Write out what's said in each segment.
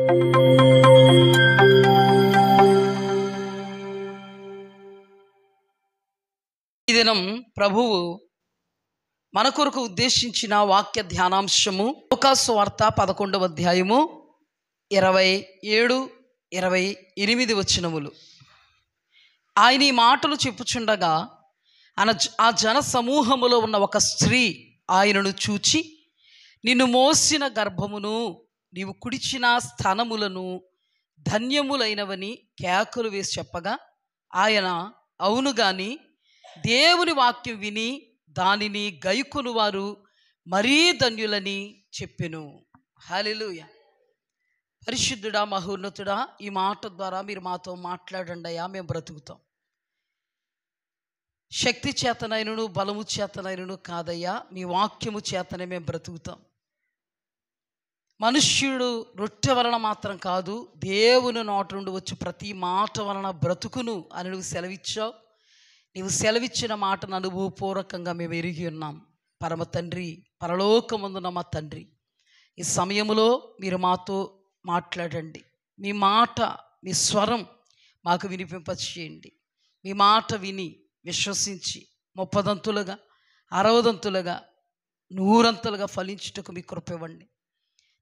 ఈ దినం ప్రభువు మన కొరకు ఉద్దేశించిన వాక్య ధ్యానాంశము లూకాసు వార్త 11వ అధ్యాయము 27, 28 వచనములు. ఆయన ఈ మాటలు చెప్పుచుండగా ఆ జన సమూహములో ఉన్న ఒక స్త్రీ ఆయనను చూచి, నిన్ను మోసిన గర్భమును నీవు కుడిచిన స్థనములను ధన్యములైనవని కేకలు వేసి చెప్పగా, ఆయన అవును గాని దేవుని వాక్యం విని దానిని గైకొను వారు మరీ ధన్యులని చెప్పెను. హల్లెలూయా. పరిశుద్ధుడా, మహోన్నతుడా, ఈ మాట ద్వారా మీరు మాతో మాట్లాడండి అయ్యా. మేము బ్రతుకుతాం. శక్తి చేతనైనను బలము చేతనైనను కాదయ్యా, మీ వాక్యము చేతనే మేము బ్రతుకుతాం. మనుష్యుడు రొట్టె వలన మాత్రం కాదు, దేవుని నోట నుండి వచ్చి ప్రతి మాట వలన బ్రతుకును అని నువ్వు సెలవిచ్చావు. నీవు సెలవిచ్చిన మాటను అనుభవపూర్వకంగా మేము ఎరిగి ఉన్నాం. పరమ తండ్రి, పరలోకమందున మా తండ్రి, ఈ సమయంలో మీరు మాతో మాట్లాడండి. మీ మాట, మీ స్వరం మాకు వినిపింపచేయండి. మీ మాట విని విశ్వసించి 30దంతులుగా 60దంతులుగా 100 ఫలించుటకు మీ కృప ఇవ్వండి.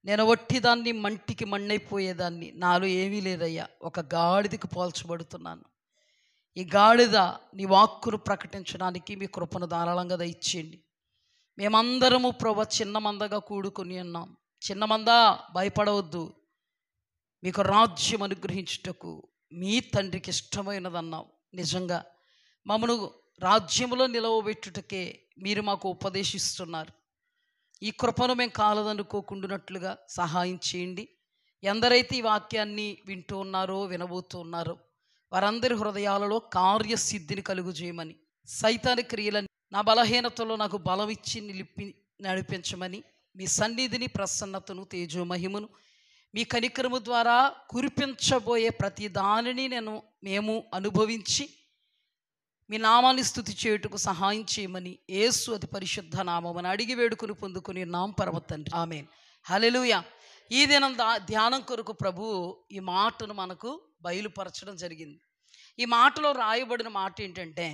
నేను వట్టిదాన్ని, మంటికి మಣ್ಣైపోయేదాన్ని, నాలో ఏమీ లేదయ్యా, ఒక గాడిదకి పోల్చబడుతున్నాను. ఈ గాడిద నీ వాక్కును ప్రకటించడానికి మీ కృపను ధారాళంగా దయచేయండి. మేమందరము ప్రభు చిన్న మందగా కూడుకొని ఉన్నాం. చిన్న మంద భయపడవద్దు, మీకు రాజ్యం అనుగ్రహించుటకు మీ తండ్రికి ఇష్టమైనదన్నావు. నిజంగా మమ్మను రాజ్యములో నిలవబెట్టుటకే మీరు మాకు ఉపదేశిస్తున్నారు. ఈ కృపను మేము కాలదనుకోకుండానట్లుగా సహాయం చేయండి. ఎందరైతే ఈ వాక్యాన్ని వింటూ ఉన్నారో, వినబోతూ ఉన్నారో, వారందరి హృదయాలలో కార్యసిద్ధిని కలుగు చేయమని, సైతాని క్రియలని, నా బలహీనతలో నాకు బలం ఇచ్చి నడిపించమని, మీ సన్నిధిని, ప్రసన్నతను, తేజోమహిమను మీ కనికరము ద్వారా కురిపించబోయే ప్రతి దానిని మేము అనుభవించి మీ నామాన్ని స్తుతి చేయుటకు సహాయం చేయమని యేసు అతి పరిశుద్ధ నామమున అడిగి వేడుకుని పొందుకుని నామ పరమ తండ్రి, ఆమేన్. హల్లెలూయా. ఈ దినం ధ్యానం కొరకు ప్రభువు ఈ మాటను మనకు బయలుపరచడం జరిగింది. ఈ మాటలో రాయబడిన మాట ఏంటంటే,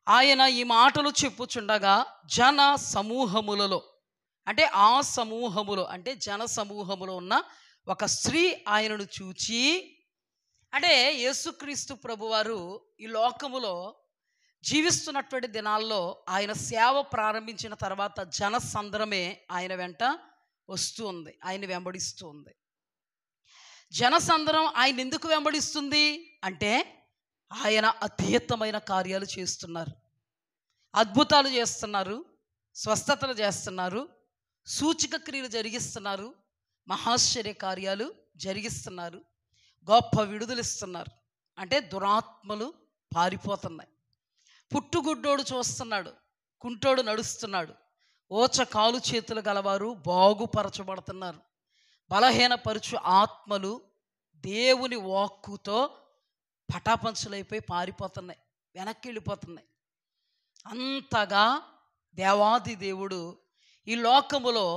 ఆయన ఈ మాటలు చెప్పుచుండగా జన సమూహములలో, అంటే ఆ సమూహములో, అంటే జన సమూహములో ఉన్న ఒక స్త్రీ ఆయనను చూచి, అంటే యేసుక్రీస్తు ప్రభువారు ఈ లోకములో జీవిస్తున్నటువంటి దినాల్లో ఆయన సేవ ప్రారంభించిన తర్వాత జనసంద్రమే ఆయన వెంట వస్తూ ఉంది, ఆయన వెంబడిస్తూ ఉంది. జనసంద్రం ఆయన ఎందుకు వెంబడిస్తుంది అంటే, ఆయన అతీతమైన కార్యాలు చేస్తున్నారు, అద్భుతాలు చేస్తున్నారు, స్వస్థతలు చేస్తున్నారు, సూచక క్రియలు జరిగిస్తున్నారు, మహాశ్చర్య కార్యాలు జరిగిస్తున్నారు, గొప్ప విడుదలిస్తున్నారు. అంటే దురాత్మలు పారిపోతున్నాయి. పుట్టుగుడ్డోడు చూస్తున్నాడు, కుంటోడు నడుస్తున్నాడు, ఓచ కాలు చేతులు గలవారు బాగుపరచబడుతున్నారు, బలహీనపరుచు ఆత్మలు దేవుని వాక్కుతో పటాపంచులైపోయి పారిపోతున్నాయి, వెనక్కి వెళ్ళిపోతున్నాయి. అంతగా దేవాది దేవుడు ఈ లోకములో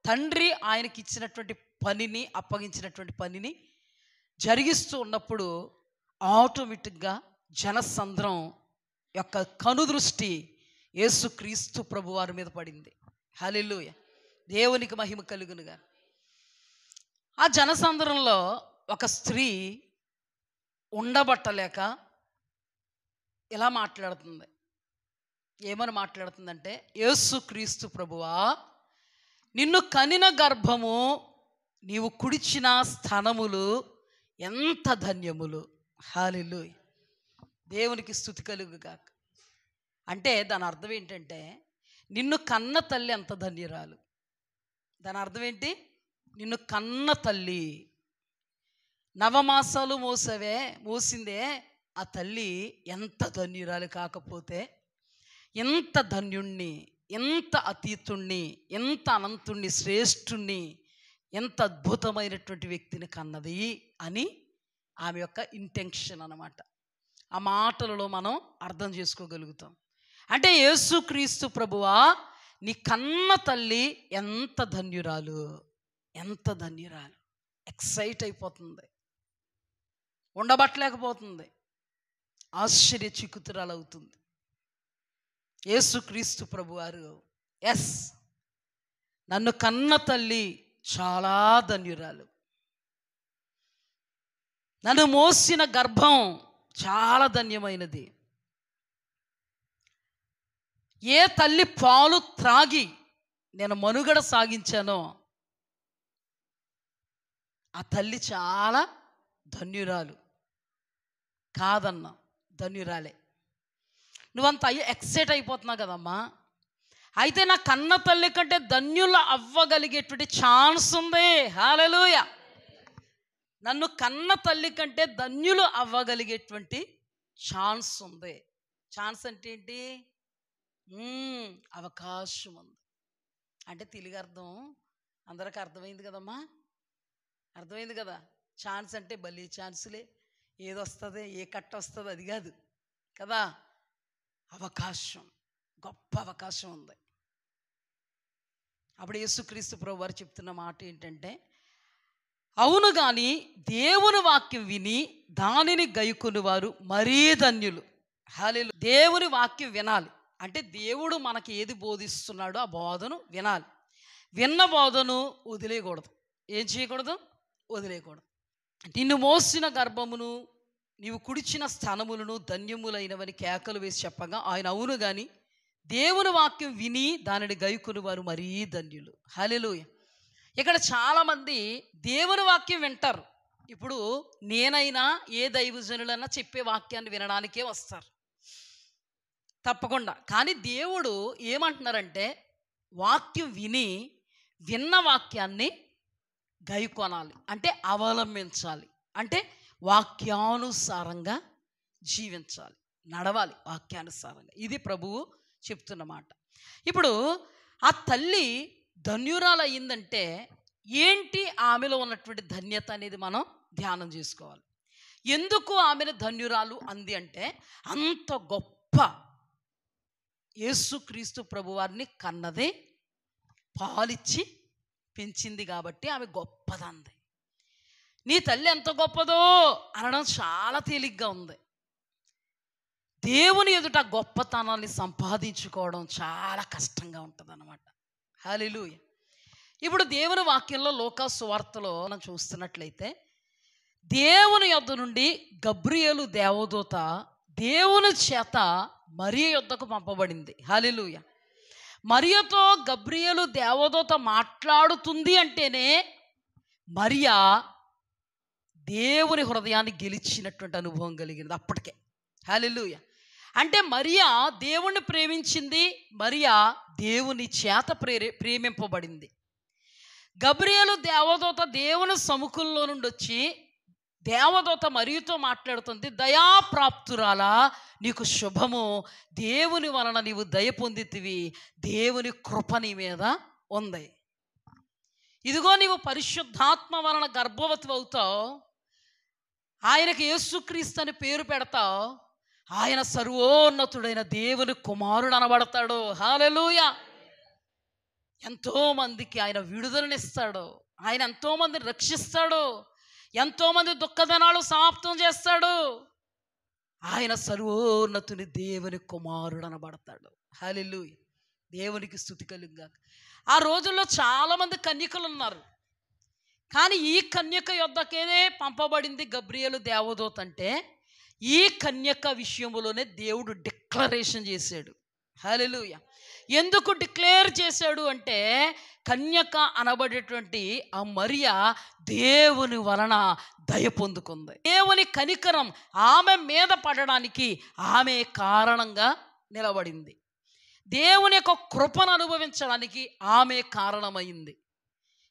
తండ్రి ఆయనకి ఇచ్చినటువంటి పనిని, అప్పగించినటువంటి పనిని జరిగిస్తూ ఉన్నప్పుడు ఆటోమేటిక్గా జనసంద్రం యొక్క కనుదృష్టి యేసుక్రీస్తు ప్రభువారి మీద పడింది. హల్లెలూయా. దేవునికి మహిమ కలుగునుగా. ఆ జనసంద్రంలో ఒక స్త్రీ ఉండబట్టలేక ఇలా మాట్లాడుతుంది. ఏమని మాట్లాడుతుందంటే, యేసుక్రీస్తు ప్రభువా, నిన్ను కనిన గర్భము నీవు కుడిచిన స్థనములు ఎంత ధన్యములు. హల్లెలూయా. దేవునికి స్తుతి కలుగుగాక. అంటే దాని అర్థం ఏంటంటే, నిన్ను కన్న తల్లి ఎంత ధన్యురాలు. దాని అర్థం ఏంటి? నిన్ను కన్న తల్లి, నవమాసాలు మోసిందే ఆ తల్లి ఎంత ధన్యురాలు కాకపోతే, ఎంత ధన్యుణ్ణి, ఎంత అతీతుణ్ణి, ఎంత అనంతుణ్ణి, శ్రేష్ఠుణ్ణి, ఎంత అద్భుతమైనటువంటి వ్యక్తిని కన్నది అని ఆమె యొక్క ఇంటెన్షన్ అన్నమాట. ఆ మాటలలో మనం అర్థం చేసుకోగలుగుతాం. అంటే యేసుక్రీస్తు ప్రభువా, నీ కన్న తల్లి ఎంత ధన్యురాలు, ఎంత ధన్యురాలు. ఎక్సైట్ అయిపోతుంది, ఉండబట్టలేకపోతుంది, ఆశ్చర్య చిక్కుతురాలవుతుంది. యేసుక్రీస్తు ప్రభువారు, ఎస్, నన్ను కన్న తల్లి చాలా ధన్యురాలు, నన్ను మోసిన గర్భం చాలా ధన్యమైనది. ఏ తల్లి పాలు త్రాగి నేను మనుగడ సాగించానో ఆ తల్లి చాలా ధన్యురాలు. కాదన్నా, ధన్యురాలే. నువ్వంత ఎక్సైట్ అయిపోతున్నావు కదమ్మా. అయితే నా కన్న తల్లి కంటే ధన్యుల అవ్వగలిగేటువంటి ఛాన్స్ ఉంది. హల్లెలూయా. నన్ను కన్న తల్లి కంటే ధన్యులు అవ్వగలిగేటువంటి ఛాన్స్ ఉంది. ఛాన్స్ అంటే ఏంటి? అవకాశం ఉంది అంటే తెలుగు అర్థం అందరికి అర్థమైంది కదమ్మా, అర్థమైంది కదా. ఛాన్స్ అంటే భలే ఛాన్సులే, ఏదొస్తుంది, ఏ కట్ట వస్తుంది అది కాదు కదా. అవకాశం, గొప్ప అవకాశం ఉంది. అప్పుడు యేసుక్రీస్తు ప్రభు వారు చెప్తున్న మాట ఏంటంటే, అవును కానీ దేవుని వాక్యం విని దానిని గైకొని వారు మరీ ధన్యులు. హల్లెలూయా. దేవుని వాక్యం వినాలి అంటే దేవుడు మనకి ఏది బోధిస్తున్నాడో ఆ బోధను వినాలి. విన్న బోధను వదిలేయకూడదు. ఏం చేయకూడదు? వదిలేయకూడదు. నిన్ను మోసిన గర్భమును నీవు కుడిచిన స్థానములను ధన్యములైనవని కేకలు వేసి చెప్పగా ఆయన అవును కానీ దేవుని వాక్యం విని దానిని గైకొని వారు మరీ ధన్యులు. హల్లెలూయా. ఇక్కడ చాలామంది దేవుని వాక్యం వింటారు. ఇప్పుడు నేనైనా ఏ దైవజనులైనా చెప్పే వాక్యాన్ని వినడానికే వస్తారు తప్పకుండా. కానీ దేవుడు ఏమంటున్నారంటే వాక్యం విని విన్న వాక్యాన్ని గైకొనాలి అంటే అవలంబించాలి, అంటే వాక్యానుసారంగా జీవించాలి, నడవాలి వాక్యానుసారంగా. ఇది ప్రభువు చెప్తున్న మాట. ఇప్పుడు ఆ తల్లి ధన్యురాలు అయ్యిందంటే ఏంటి ఆమెలో ఉన్నటువంటి ధన్యత అనేది మనం ధ్యానం చేసుకోవాలి. ఎందుకు ఆమెను ధన్యురాలు అంది అంటే అంత గొప్ప యేసుక్రీస్తు ప్రభువారిని కన్నదే, పాలిచ్చి పెంచింది కాబట్టి ఆమె గొప్పదంది. నీ తల్లి ఎంత గొప్పదో అనడం చాలా తేలిగ్గా ఉంది. దేవుని ఎదుట గొప్పతనాన్ని సంపాదించుకోవడం చాలా కష్టంగా ఉంటుంది అన్నమాట. హల్లెలూయా. ఇప్పుడు దేవుని వాక్యంలో లూకా సువార్తలో మనం చూస్తున్నట్లయితే దేవుని యొద్ద నుండి గబ్రియేలు దేవదూత దేవుని చేత మరియ యొద్దకు పంపబడింది. హల్లెలూయా. మరియతో గబ్రియేలు దేవదూత మాట్లాడుతుంది అంటేనే మరియా దేవుని హృదయాన్ని గెలిచినటువంటి అనుభవం కలిగింది అప్పటికే. హల్లెలూయా. అంటే మరియా దేవుణ్ణి ప్రేమించింది, మరియా దేవుని చేత ప్రేమింపబడింది. గబ్రియేలు దేవదూత దేవుని సముఖంలో నుండి వచ్చి దేవదూత మరియతో మాట్లాడుతుంది, దయాప్రాప్తురాలా నీకు శుభము, దేవుని వలన నీవు దయ పొందితివి, దేవుని కృప నీ మీద ఉంది. ఇదిగో నీవు పరిశుద్ధాత్మ వలన గర్భవతి అవుతావు, ఆయనకు యేసుక్రీస్తు అని పేరు పెడతావు, ఆయన సర్వోన్నతుడైన దేవుని కుమారుడు అనబడతాడు. హల్లెలూయా. ఎంతోమందికి ఆయన విడుదలనిస్తాడు, ఆయన ఎంతోమందిని రక్షిస్తాడు, ఎంతోమంది దుఃఖదినాలు సమాప్తం చేస్తాడు. ఆయన సర్వోన్నతుని దేవుని కుమారుడు అనబడతాడు. హల్లెలూయా. దేవునికి స్తుతి కలుగుగాక. ఆ రోజుల్లో చాలామంది కన్యకలు ఉన్నారు, కానీ ఈ కన్యక యొద్దకేనే పంపబడింది గబ్రియేలు దేవదూత. అంటే ఈ కన్యక విషయంలోనే దేవుడు డిక్లరేషన్ చేశాడు. హల్లెలూయా. ఎందుకు డిక్లేర్ చేశాడు అంటే కన్యక అనబడేటువంటి ఆ మరియ దేవుని వలన దయ పొందుకుంది. దేవుని కనికరం ఆమె మీద పడడానికి ఆమె కారణంగా నిలబడింది. దేవుని యొక్క కృపను అనుభవించడానికి ఆమె కారణమైంది.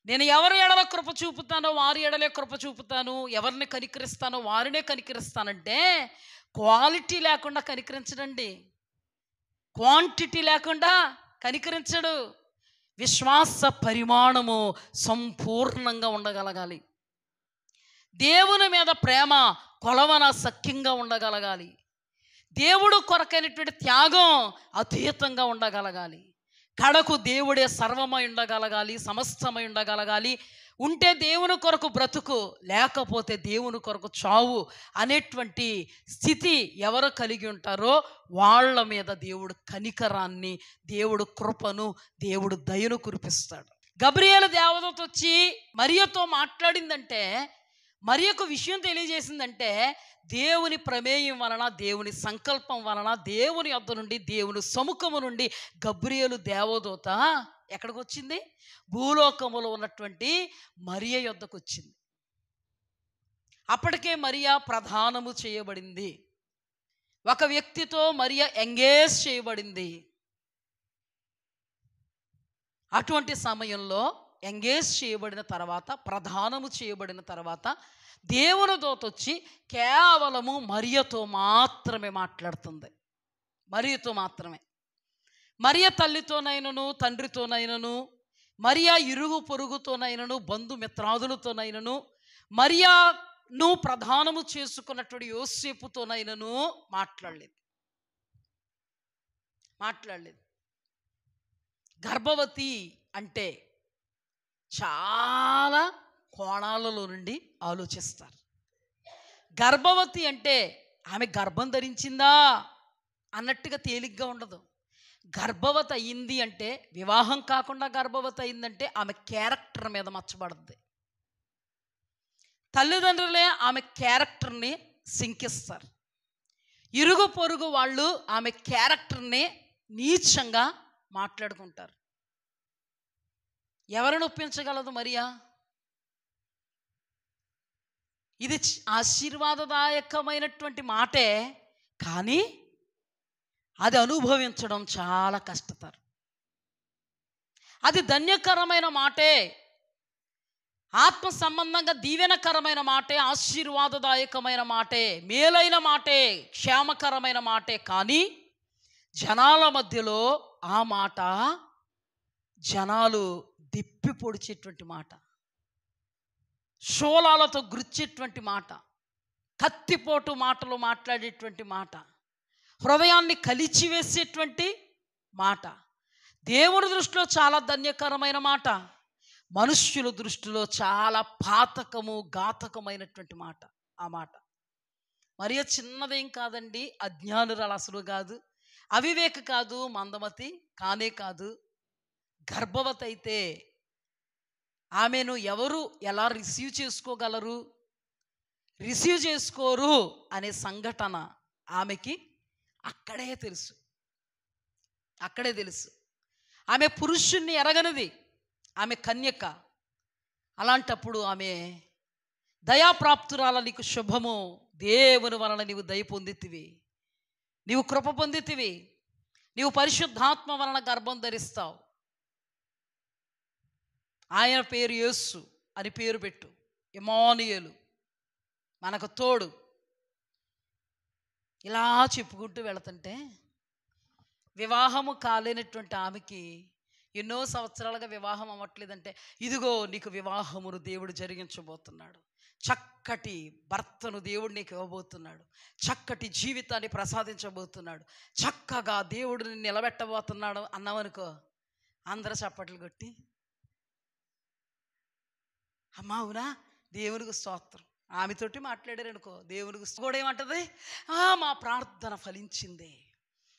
నేను ఎవరి ఎడల కృప చూపుతానో వారి ఎడలే కృప చూపుతాను, ఎవరిని కనికరిస్తానో వారినే కనికరిస్తానంటే క్వాలిటీ లేకుండా కనికరించడండి, క్వాంటిటీ లేకుండా కనికరించడు. విశ్వాస పరిమాణము సంపూర్ణంగా ఉండగలగాలి. దేవుని మీద ప్రేమ కొలవన సఖ్యంగా ఉండగలగాలి. దేవుడు కొరకైనటువంటి త్యాగం అతీతంగా ఉండగలగాలి. కడకు దేవుడే సర్వమై ఉండగలగాలి, సమస్తమై ఉండగలగాలి. ఉంటే దేవుని కొరకు బ్రతుకు, లేకపోతే దేవుని కొరకు చావు అనేటువంటి స్థితి ఎవరు కలిగి ఉంటారో వాళ్ళ మీద దేవుడు కనికరాన్ని, దేవుడు కృపను, దేవుడు దయను కురిపిస్తాడు. గబ్రియేలు దేవదూత వచ్చి మరియతో మాట్లాడిందంటే, మరియకు విషయం తెలియజేసిందంటే, దేవుని ప్రమేయం వలన, దేవుని సంకల్పం వలన, దేవుని యొద్ద నుండి, దేవుని సముఖము నుండి గబ్రియేలు దేవదూత ఎక్కడికి వచ్చింది? భూలోకములో ఉన్నటువంటి మరియ యొద్దకు వచ్చింది. అప్పటికే మరియ ప్రధానము చేయబడింది. ఒక వ్యక్తితో మరియ ఎంగేజ్ చేయబడింది. అటువంటి సమయంలో ఎంగేజ్ చేయబడిన తర్వాత, ప్రధానము చేయబడిన తర్వాత, దేవుని దూత వచ్చి కేవలము మరియతో మాత్రమే మాట్లాడుతుంది. మరియతో మాత్రమే. మరియ తల్లితోనైనను, తండ్రితోనైనను, మరియ ఇరుగు పొరుగుతోనైనను, బంధుమిత్రాదులతోనైనను, మరియను ప్రధానము చేసుకున్నటువంటి యోసేపుతోనైనను మాట్లాడలేదు. గర్భవతి అంటే చాలా కోణాలలో నుండి ఆలోచిస్తారు. గర్భవతి అంటే ఆమె గర్భం ధరించిందా అన్నట్టుగా తేలిగ్గా ఉండదు. గర్భవతి అయింది అంటే, వివాహం కాకుండా గర్భవతి అయిందంటే ఆమె క్యారెక్టర్ మీద మచ్చబడుద్ది. తల్లిదండ్రులే ఆమె క్యారెక్టర్ని శంకిస్తారు. ఇరుగు పొరుగు వాళ్ళు ఆమె క్యారెక్టర్ని నీచంగా మాట్లాడుకుంటారు. ఎవరిని ఒప్పించగలదు మరియా? ఇది ఆశీర్వాదదాయకమైనటువంటి మాటే, కానీ అది అనుభవించడం చాలా కష్టతరం. అది ధన్యకరమైన మాటే, ఆత్మ సంబంధంగా దీవెనకరమైన మాటే, ఆశీర్వాదదాయకమైన మాటే, మేలైన మాటే, క్షేమకరమైన మాటే. కానీ జనాల మధ్యలో ఆ మాట జనాలు దిప్పి పొడిచేటువంటి మాట, శూలాలతో గుర్చేటువంటి మాట, కత్తిపోటు మాటలు మాట్లాడేటువంటి మాట, హృదయాన్ని కలిచివేసేటువంటి మాట. దేవుని దృష్టిలో చాలా ధన్యకరమైన మాట, మనుష్యుల దృష్టిలో చాలా పాతకము, ఘాతకమైనటువంటి మాట. ఆ మాట మరి చిన్నదేం కాదండి, అజ్ఞానురాలు అసలు కాదు, అవివేక కాదు, మందమతి కానే కాదు. గర్భవతి అయితే ఆమెను ఎవరు ఎలా రిసీవ్ చేసుకోగలరు, రిసీవ్ చేసుకోరు అనే సంఘటన ఆమెకి అక్కడే తెలుసు. ఆమె పురుషుణ్ణి ఎరగనిది, ఆమె కన్యక. అలాంటప్పుడు ఆమె దయాప్రాప్తురాల, నీకు శుభము, దేవుని వలన నీవు దయ పొందితివి, నీవు కృప పొందితివి, నీవు పరిశుద్ధాత్మ వలన గర్భం ధరిస్తావు, ఆయన పేరు యేసు అని పేరు పెట్టు, ఇమ్మానుయేలు, మనకు తోడు. ఇలా చెప్పుకుంటూ వెళుతుంటే వివాహము కాలేనటువంటి ఆమెకి ఎన్నో సంవత్సరాలుగా వివాహం అవ్వట్లేదంటే, ఇదిగో నీకు వివాహమును దేవుడు జరిగించబోతున్నాడు, చక్కటి భర్తను దేవుడు నీకు ఇవ్వబోతున్నాడు, చక్కటి జీవితాన్ని ప్రసాదించబోతున్నాడు, చక్కగా దేవుడిని నిలబెట్టబోతున్నాడు అన్నామనుకో, అందరూ చప్పట్లు కొట్టి అమ్మా అవునా, దేవునికి స్తోత్రం. ఆమెతోటి మాట్లాడారనుకో, దేవునికి కూడా ఏమంటది, మా ప్రార్థన ఫలించింది,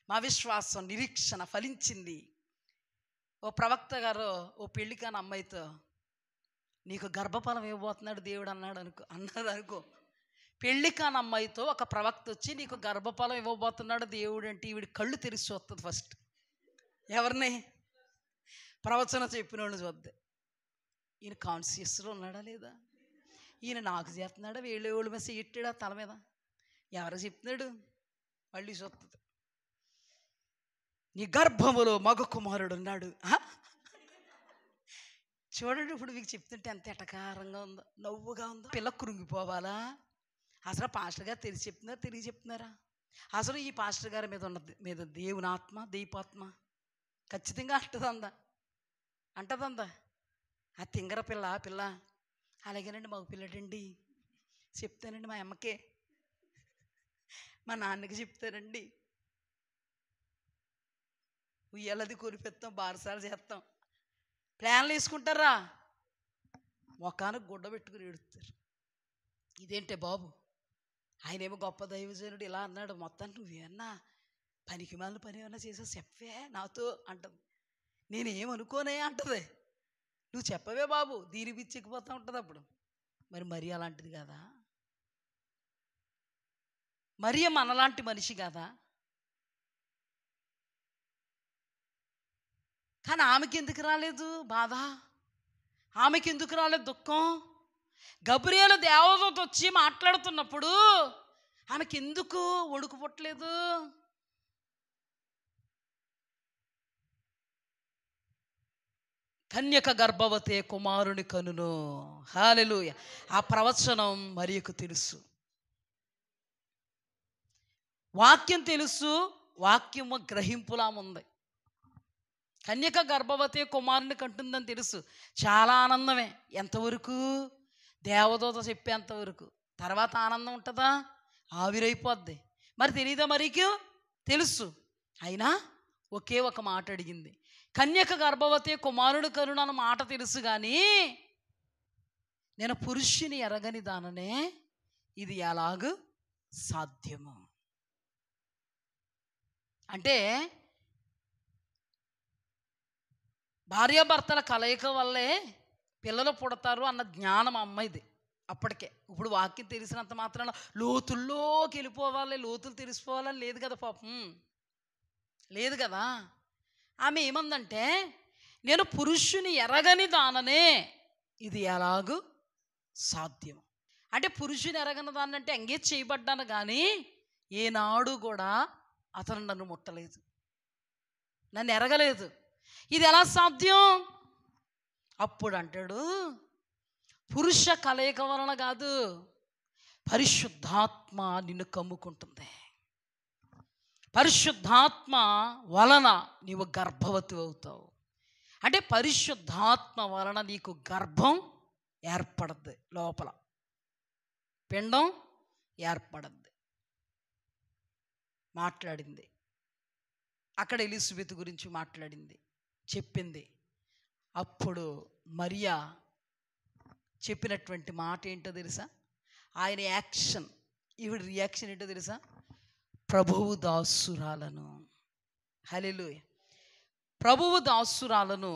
మా విశ్వాసం, నిరీక్షణ ఫలించింది. ఓ ప్రవక్త గారు ఓ పెళ్లి కాని అమ్మాయితో, నీకు గర్భఫలం ఇవ్వబోతున్నాడు దేవుడు అన్నది అనుకో. పెళ్లి కాని అమ్మాయితో ఒక ప్రవక్త వచ్చి నీకు గర్భఫలం ఇవ్వబోతున్నాడు దేవుడు అంటే, ఈవిడి కళ్ళు తెరిచి వస్తుంది ఫస్ట్. ఎవరిని? ప్రవచనం చెప్పిన వాళ్ళు చూద్దే, ఈయన కాన్షియస్లో ఉన్నాడా లేదా, ఈయన నాకు చేస్తున్నాడా, వేళ్ళ మీద ఎట్టాడా తల మీద, ఎవరు చెప్తున్నాడు, మళ్ళీ చూస్తుంది. నీ గర్భములో మగ కుమారుడు ఉన్నాడు. చూడండి, ఇప్పుడు మీకు చెప్తుంటే ఎంత ఎటకారంగా ఉందో, నవ్వుగా ఉందో. పిల్ల కృంగిపోవాలా? అసలు పాస్టర్ గారు తిరిగి చెప్తున్నారా? అసలు ఈ పాస్టర్ గారి మీద దేవుని ఆత్మ, దీపాత్మ ఖచ్చితంగా అంటదందా? ఆ తింగర పిల్ల అలాగేనండి, మగ పిల్లడండి, చెప్తానండి మా అమ్మకే, మా నాన్నకి చెప్తానండి, ఉయ్యాలది కొనిపెత్తాం, బారసాలు చేస్తాం, ప్లాన్లు వేసుకుంటారా? మొఖానికి గుడ్డ పెట్టుకుని ఏడుస్తారు. ఇదేంటే బాబు, ఆయనేమో గొప్ప దైవజనుడు ఇలా అన్నాడు, మొత్తానికి నువ్వేమన్నా పనికి మాలిన పని ఏమన్నా చేసావు చెప్పే నాతో అంటది. నేనేమనుకోనే అంటది. నువ్వు చెప్పవే బాబు, దీని పిచ్చిక్కిపోతూ ఉంటుంది అప్పుడు. మరి అలాంటిది కదా, మరియ మనలాంటి మనిషి కదా. కానీ ఆమెకి ఎందుకు రాలేదు బాధ, ఆమెకి ఎందుకు రాలేదు దుఃఖం? గబ్రియేలు దేవదూత వచ్చి మాట్లాడుతున్నప్పుడు ఆమెకి ఎందుకు వణుకు పుట్టలేదు? కన్యక గర్భవతే కుమారుని కనును. హల్లెలూయా. ఆ ప్రవచనం మరియకు తెలుసు, వాక్యం తెలుసు, వాక్యము గ్రహింపులా ఉంది. కన్యక గర్భవతి కుమారుని కంటుందని తెలుసు, చాలా ఆనందమే. ఎంతవరకు? దేవదూత చెప్పేంతవరకు. తర్వాత ఆనందం ఉంటుందా? ఆవిరైపోద్ది. మరి తెలియదా మరికి? తెలుసు. అయినా ఒకే ఒక మాట అడిగింది, కన్యక గర్భవతి కుమారుడు కరుణ అన్న మాట తెలుసు, కానీ నేను పురుషుని ఎరగని దాననే, ఇది ఎలాగూ సాధ్యము? అంటే భార్యాభర్తల కలయిక వల్లే పిల్లలు పుడతారు అన్న జ్ఞానం అమ్మాయిది అప్పటికే. ఇప్పుడు వాక్యం తెలిసినంత మాత్రాన లోతుల్లోకి వెళ్ళిపోవాలి, లోతులు తెలిసిపోవాలని లేదు కదా పాపం, లేదు కదా. ఆమె ఏమందంటే, నేను పురుషుని ఎరగని దాననే, ఇది ఎలాగూ సాధ్యం. అంటే పురుషుని ఎరగని దానంటే ఎంగేజ్ చేయబడ్డాను, కానీ ఏనాడు కూడా అతను నన్ను ముట్టలేదు, నన్ను ఎరగలేదు. ఇది ఎలా సాధ్యం? అప్పుడు అంటాడు, పురుష కలయిక వలన కాదు, పరిశుద్ధాత్మ నిన్ను కమ్ముకుంటుంది. పరిశుద్ధాత్మ వలన నీవు గర్భవతి అవుతావు. అంటే పరిశుద్ధాత్మ వలన నీకు గర్భం ఏర్పడద్ది, లోపల పిండం ఏర్పడద్ది. మాట్లాడింది అక్కడ, ఎలిజబెత్ గురించి మాట్లాడింది, చెప్పింది. అప్పుడు మరియా చెప్పినటువంటి మాట ఏంటో తెలుసా? ఆయన యాక్షన్, ఈవిడ రియాక్షన్ ఏంటో తెలుసా? ప్రభువు దాసురాలను. హల్లెలూయా. ప్రభువు దాసురాలను.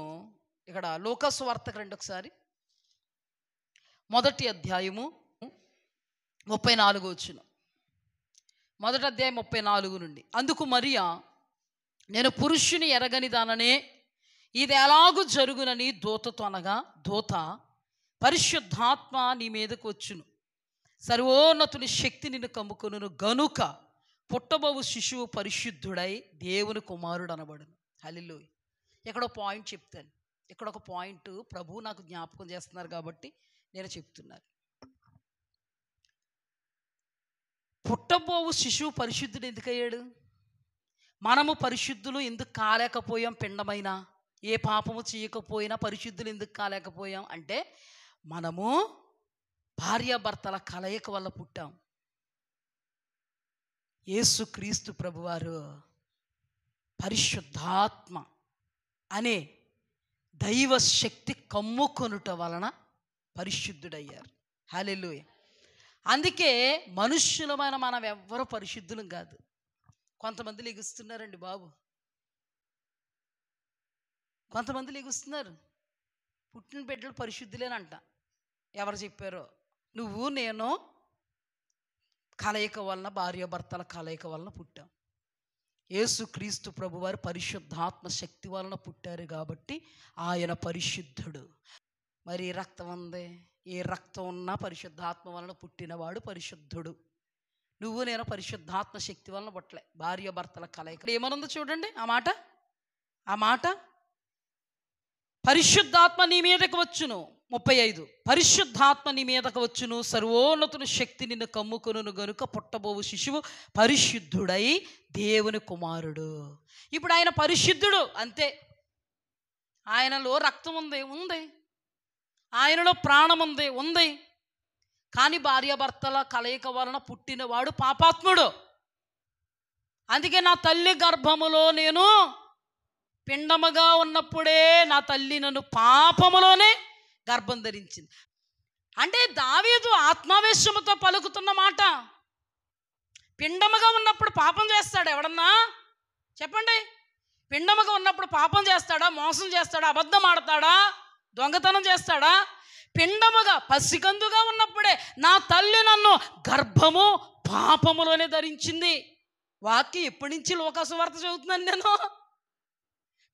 ఇక్కడ లూకాసు వార్తకు రండి ఒకసారి, 1వ అధ్యాయము 34 వచనం. 1వ అధ్యాయం 34 నుండి. అందుకు మరియా, నేను పురుషుని ఎరగని దాననే, ఇది ఎలాగూ జరుగునని దూతతో అనగా, దూత, పరిశుద్ధాత్మ నీ మీదకు వచ్చును, సర్వోన్నతుని శక్తి నిన్ను కమ్ముకొనును గనుక పుట్టబోవు శిశువు పరిశుద్ధుడై దేవుని కుమారుడు అనబడును. హల్లెలూయా. ఇక్కడ ఒక పాయింట్ చెప్తాను, ఇక్కడ ఒక పాయింట్ ప్రభువు నాకు జ్ఞాపకం చేస్తున్నారు కాబట్టి నేను చెప్తున్నాను. పుట్టబోవు శిశువు పరిశుద్ధుడు ఎందుకయ్యాడు? మనము పరిశుద్ధులు ఎందుకు కాలేకపోయాం? పిండమైనా ఏ పాపము చేయకపోయినా పరిశుద్ధులు ఎందుకు కాలేకపోయాం అంటే, మనము భార్యాభర్తల కలయిక వల్ల పుట్టాం. యేసుక్రీస్తు ప్రభువారు పరిశుద్ధాత్మ అనే దైవ శక్తి కమ్ముకొనుట వలన పరిశుద్ధుడయ్యారు. హల్లెలూయా. అందుకే మనుష్యులమైన మనం ఎవ్వరూ పరిశుద్ధులం కాదు. కొంతమంది లెగుస్తున్నారండి బాబు, కొంతమంది లెగుస్తున్నారు, పుట్టిన బిడ్డలు పరిశుద్ధులేనంట. ఎవరు చెప్పారో? నువ్వు నేను కలయిక వలన, భార్యాభర్తల కలయిక వలన పుట్టాం. యేసుక్రీస్తు ప్రభువారు పరిశుద్ధాత్మ శక్తి వలన పుట్టారు కాబట్టి ఆయన పరిశుద్ధుడు. మరి రక్తం ఉంది, ఏ రక్తం ఉన్నా పరిశుద్ధాత్మ వలన పుట్టినవాడు పరిశుద్ధుడు. నువ్వు నేను పరిశుద్ధాత్మ శక్తి వలన పుట్టలే, భార్యాభర్తల కలయిక. ఏమనుందో చూడండి ఆ మాట పరిశుద్ధాత్మ నీ మీదకు వచ్చును. 35, పరిశుద్ధాత్మ నీ మీదకు వచ్చును, సర్వోన్నతుని శక్తి నిన్ను కమ్ముకొనును గనుక పుట్టబోవు శిశువు పరిశుద్ధుడై దేవుని కుమారుడు. ఇప్పుడు ఆయన పరిశుద్ధుడు అంతే. ఆయనలో రక్తం ఉంది, ఆయనలో ప్రాణం ఉంది. కానీ భార్యాభర్తల కలయిక వలన పుట్టినవాడు పాపాత్ముడు. అందుకే నా తల్లి గర్భములో నేను పిండముగా ఉన్నప్పుడే నా తల్లి నన్ను పాపములోనే గర్భం ధరించింది. అంటే దావీదు ఆత్మావేశముతో పలుకుతున్న మాట. పిండముగా ఉన్నప్పుడు పాపం చేస్తాడు ఎవడన్నా చెప్పండి? పిండముగా ఉన్నప్పుడు పాపం చేస్తాడా? మోసం చేస్తాడా? అబద్ధం ఆడతాడా? దొంగతనం చేస్తాడా? పిండముగా పసికందుగా ఉన్నప్పుడే నా తల్లి నన్ను గర్భము పాపములోనే ధరించింది. వాక్యం ఎప్పటి నుంచి లోకాసువార్త చదువుతున్నాను నేను,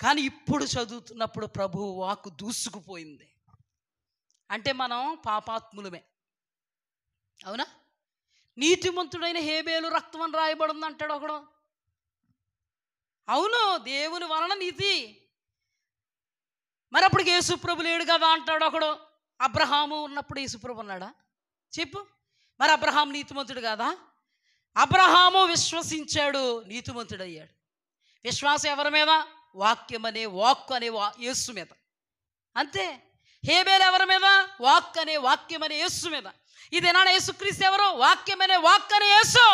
కానీ ఇప్పుడు చదువుతున్నప్పుడు ప్రభువు వాక్కు దూసుకుపోయింది. అంటే మనం పాపాత్ములమే, అవునా? నీతిమంతుడైన హేబేలు రక్తం అని రాయబడింది అంటాడు ఒకడు. అవును, దేవుని వలన నీతి. మరి అప్పుడు యేసుప్రభు లేడు కదా అంటాడు ఒకడు. అబ్రహాము ఉన్నప్పుడు యేసుప్రభు ఉన్నాడా చెప్పు? మరి అబ్రహాము నీతిమంతుడు కాదా? అబ్రహాము విశ్వసించాడు, నీతిమంతుడయ్యాడు. విశ్వాసం ఎవరి మీద? వాక్కు అనే యేసు మీద. అంతే. హేబేలు ఎవరి మీద? వాక్యం అనే యేసు మీద. ఇదేనా యేసుక్రీస్తు ఎవరు? వాక్కు అనే యేసు.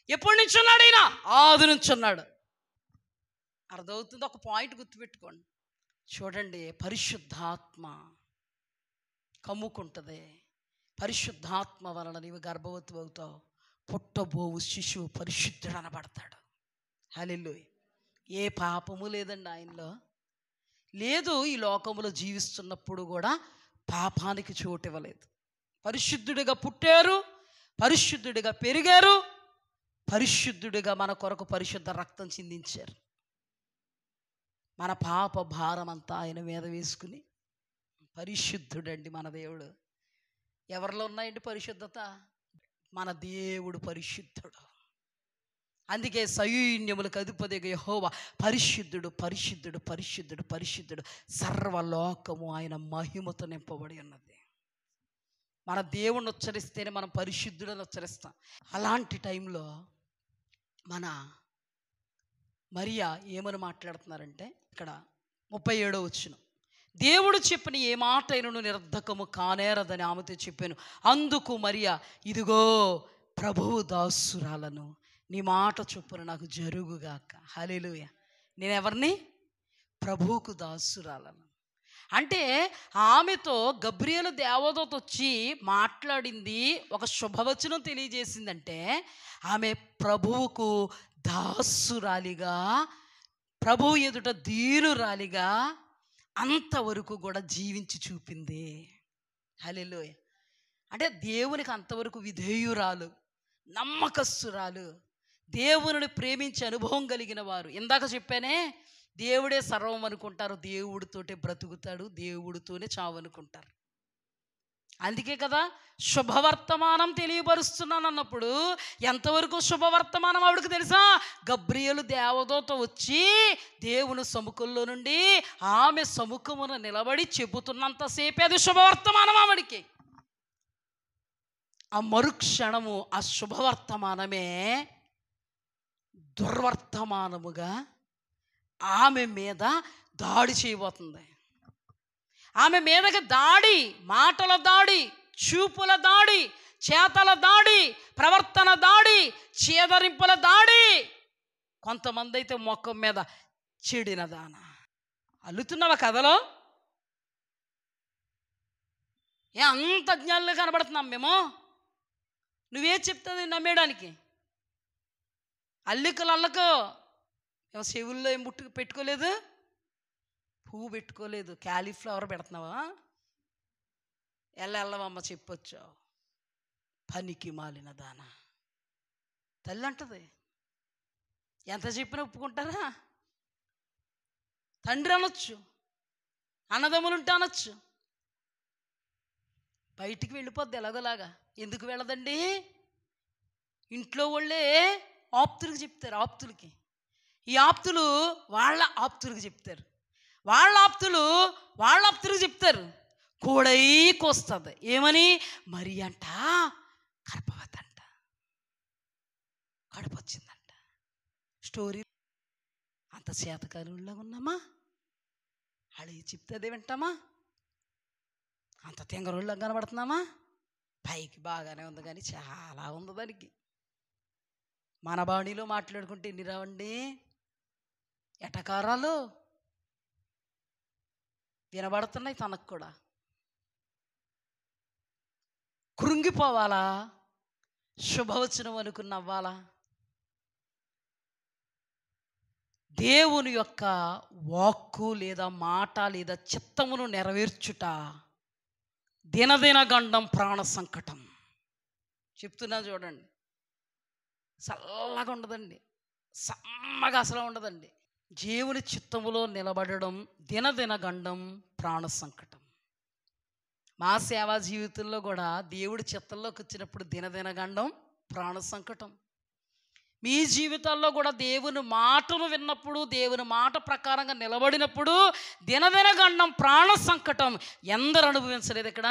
ఎప్పటి నుంచి ఉన్నాడు ఈయన? ఆది నుంచి ఉన్నాడు. అర్థమవుతుంది? ఒక పాయింట్ గుర్తుపెట్టుకోండి. చూడండి, పరిశుద్ధాత్మ కమ్ముకుంటుంది. పరిశుద్ధాత్మ వలన నీవు గర్భవతి అవుతావు. పుట్టబోవు శిశువు పరిశుద్ధుడు అనబడతాడు. హల్లెలూయా. ఏ పాపము లేదండి ఆయనలో. లేదు, ఈ లోకములో జీవిస్తున్నప్పుడు కూడా పాపానికి చోటు ఇవ్వలేదు. పరిశుద్ధుడిగా పుట్టారు, పరిశుద్ధుడిగా పెరిగారు, పరిశుద్ధుడిగా మన కొరకు పరిశుద్ధ రక్తం చిందించారు. మన పాప భారం అంతా ఆయన మీద వేసుకుని పరిశుద్ధుడండి మన దేవుడు. ఎవరిలో ఉన్నాయండి పరిశుద్ధత? మన దేవుడు పరిశుద్ధుడు. అందుకే సైన్యములకు అధిపతిగా యెహోవా పరిశుద్ధుడు, పరిశుద్ధుడు, పరిశుద్ధుడు, పరిశుద్ధుడు. సర్వలోకము ఆయన మహిమతో నింపబడి ఉన్నది. మన దేవుణ్ణి ఉచ్చరిస్తేనే మనం పరిశుద్ధుడని ఉచ్చరిస్తాం. అలాంటి టైంలో మన మరియా ఏమని మాట్లాడుతున్నారంటే, ఇక్కడ 37వ వచనం, దేవుడు చెప్పిన ఏ మాట అయినను నిరర్ధకము కానేరదని ఆమెతో చెప్పాను. అందుకు మరియా, ఇదిగో ప్రభువు దాసురాలను, నీ మాట చొప్పున నాకు జరుగుగాక. హల్లెలూయా. నేను ఎవరిని? ప్రభువుకు దాసురాలను. అంటే ఆమెతో గబ్రియేలు దేవదూత వచ్చి మాట్లాడింది, ఒక శుభవచనం తెలియజేసిందంటే ఆమె ప్రభువుకు దాసురాలిగా, ప్రభువు ఎదుట దీనురాలిగా అంతవరకు కూడా జీవించి చూపింది. హల్లెలూయా. అంటే దేవునికి అంతవరకు విధేయురాలు, నమ్మకస్తురాలు, దేవుని ప్రేమించే అనుభవం కలిగిన వారు. ఇందాక చెప్పానే, దేవుడే సర్వం అనుకుంటారు, దేవుడితోటే బ్రతుకుతాడు, దేవుడితోనే చావు అనుకుంటారు. అందుకే కదా శుభవర్తమానం తెలియపరుస్తున్నాను అన్నప్పుడు ఎంతవరకు శుభవర్తమానం ఆవిడకి తెలుసా? గబ్రియేలు దేవదూత వచ్చి దేవుని సముఖంలో నుండి ఆమె సముఖమున నిలబడి చెబుతున్నంతసేపే అది శుభవర్తమానం ఆవిడికి. ఆ మరుక్షణము ఆ శుభవర్తమానమే దుర్వర్తమానముగా ఆమె మీద దాడి చేయబోతుంది. ఆమె మీదకి దాడి, మాటల దాడి, చూపుల దాడి, చేతల దాడి, ప్రవర్తన దాడి, చేదరింపుల దాడి. కొంతమంది అయితే మొఖం మీద చెడిన దాన. అల్లుతున్నావా కథలో? అంత జ్ఞానులు కనబడుతున్నాం మేము? నువ్వే చెప్తుంది నమ్మేయడానికి? అల్లికలు మేము చెవుల్లో ఏం పెట్టుకోలేదు, పువ్వు పెట్టుకోలేదు, క్యాలీఫ్లవర్ పెడుతున్నావా? వెళ్ళవమ్మ చెప్పొచ్చు. పనికి మాలిన దాన. తల్లి అంటది. ఎంత చెప్పినా ఒప్పుకుంటారా? తండ్రి అనొచ్చు, అన్నదమ్ములుంటే అనొచ్చు. బయటికి వెళ్ళిపోద్ది ఎలాగోలాగా. ఎందుకు వెళ్ళదండి? ఇంట్లో వాళ్ళే ఆప్తులకు చెప్తారు, ఆప్తులకి. ఈ ఆప్తులు వాళ్ళ ఆప్తులకు చెప్తారు, వాళ్ళ ఆప్తులు వాళ్ళ ఆప్తులకు చెప్తారు. కూడై కోస్తుంది. ఏమని? మరి అంట గర్భవతి అంట, కడుపు వచ్చిందంట. స్టోరీ అంత చేతకారులాగా ఉన్నామా? అడిగి చెప్తే వింటామా? అంత తెంగరోళ్ళగా కనబడుతున్నామా? పైకి బాగానే ఉంది కానీ చాలా ఉంది దానికి. మన బాణీలో మాట్లాడుకుంటే ఎన్ని రావండి ఎటకారాలు వినబడుతున్నాయి తనకు కూడా. కృంగిపోవాలా? శుభవచనం అనుకుని నవ్వాలా? దేవుని యొక్క వాక్కు లేదా మాట లేదా చిత్తమును నెరవేర్చుట దినదిన గండం ప్రాణ సంకటం. చెప్తున్నా చూడండి, చల్లగా ఉండదండి, సమ్మగా అసలు ఉండదండి. దేవుని చిత్తములో నిలబడడం దినదిన గండం ప్రాణ సంకటం. మా సేవా జీవితంలో కూడా దేవుడి చిత్తంలోకి వచ్చినప్పుడు దినదిన గండం ప్రాణ సంకటం. మీ జీవితాల్లో కూడా దేవుని మాటను విన్నప్పుడు, దేవుని మాట ప్రకారంగా నిలబడినప్పుడు దినదిన గండం ప్రాణ సంకటం. ఎందరు అనుభవించలేదు ఇక్కడ?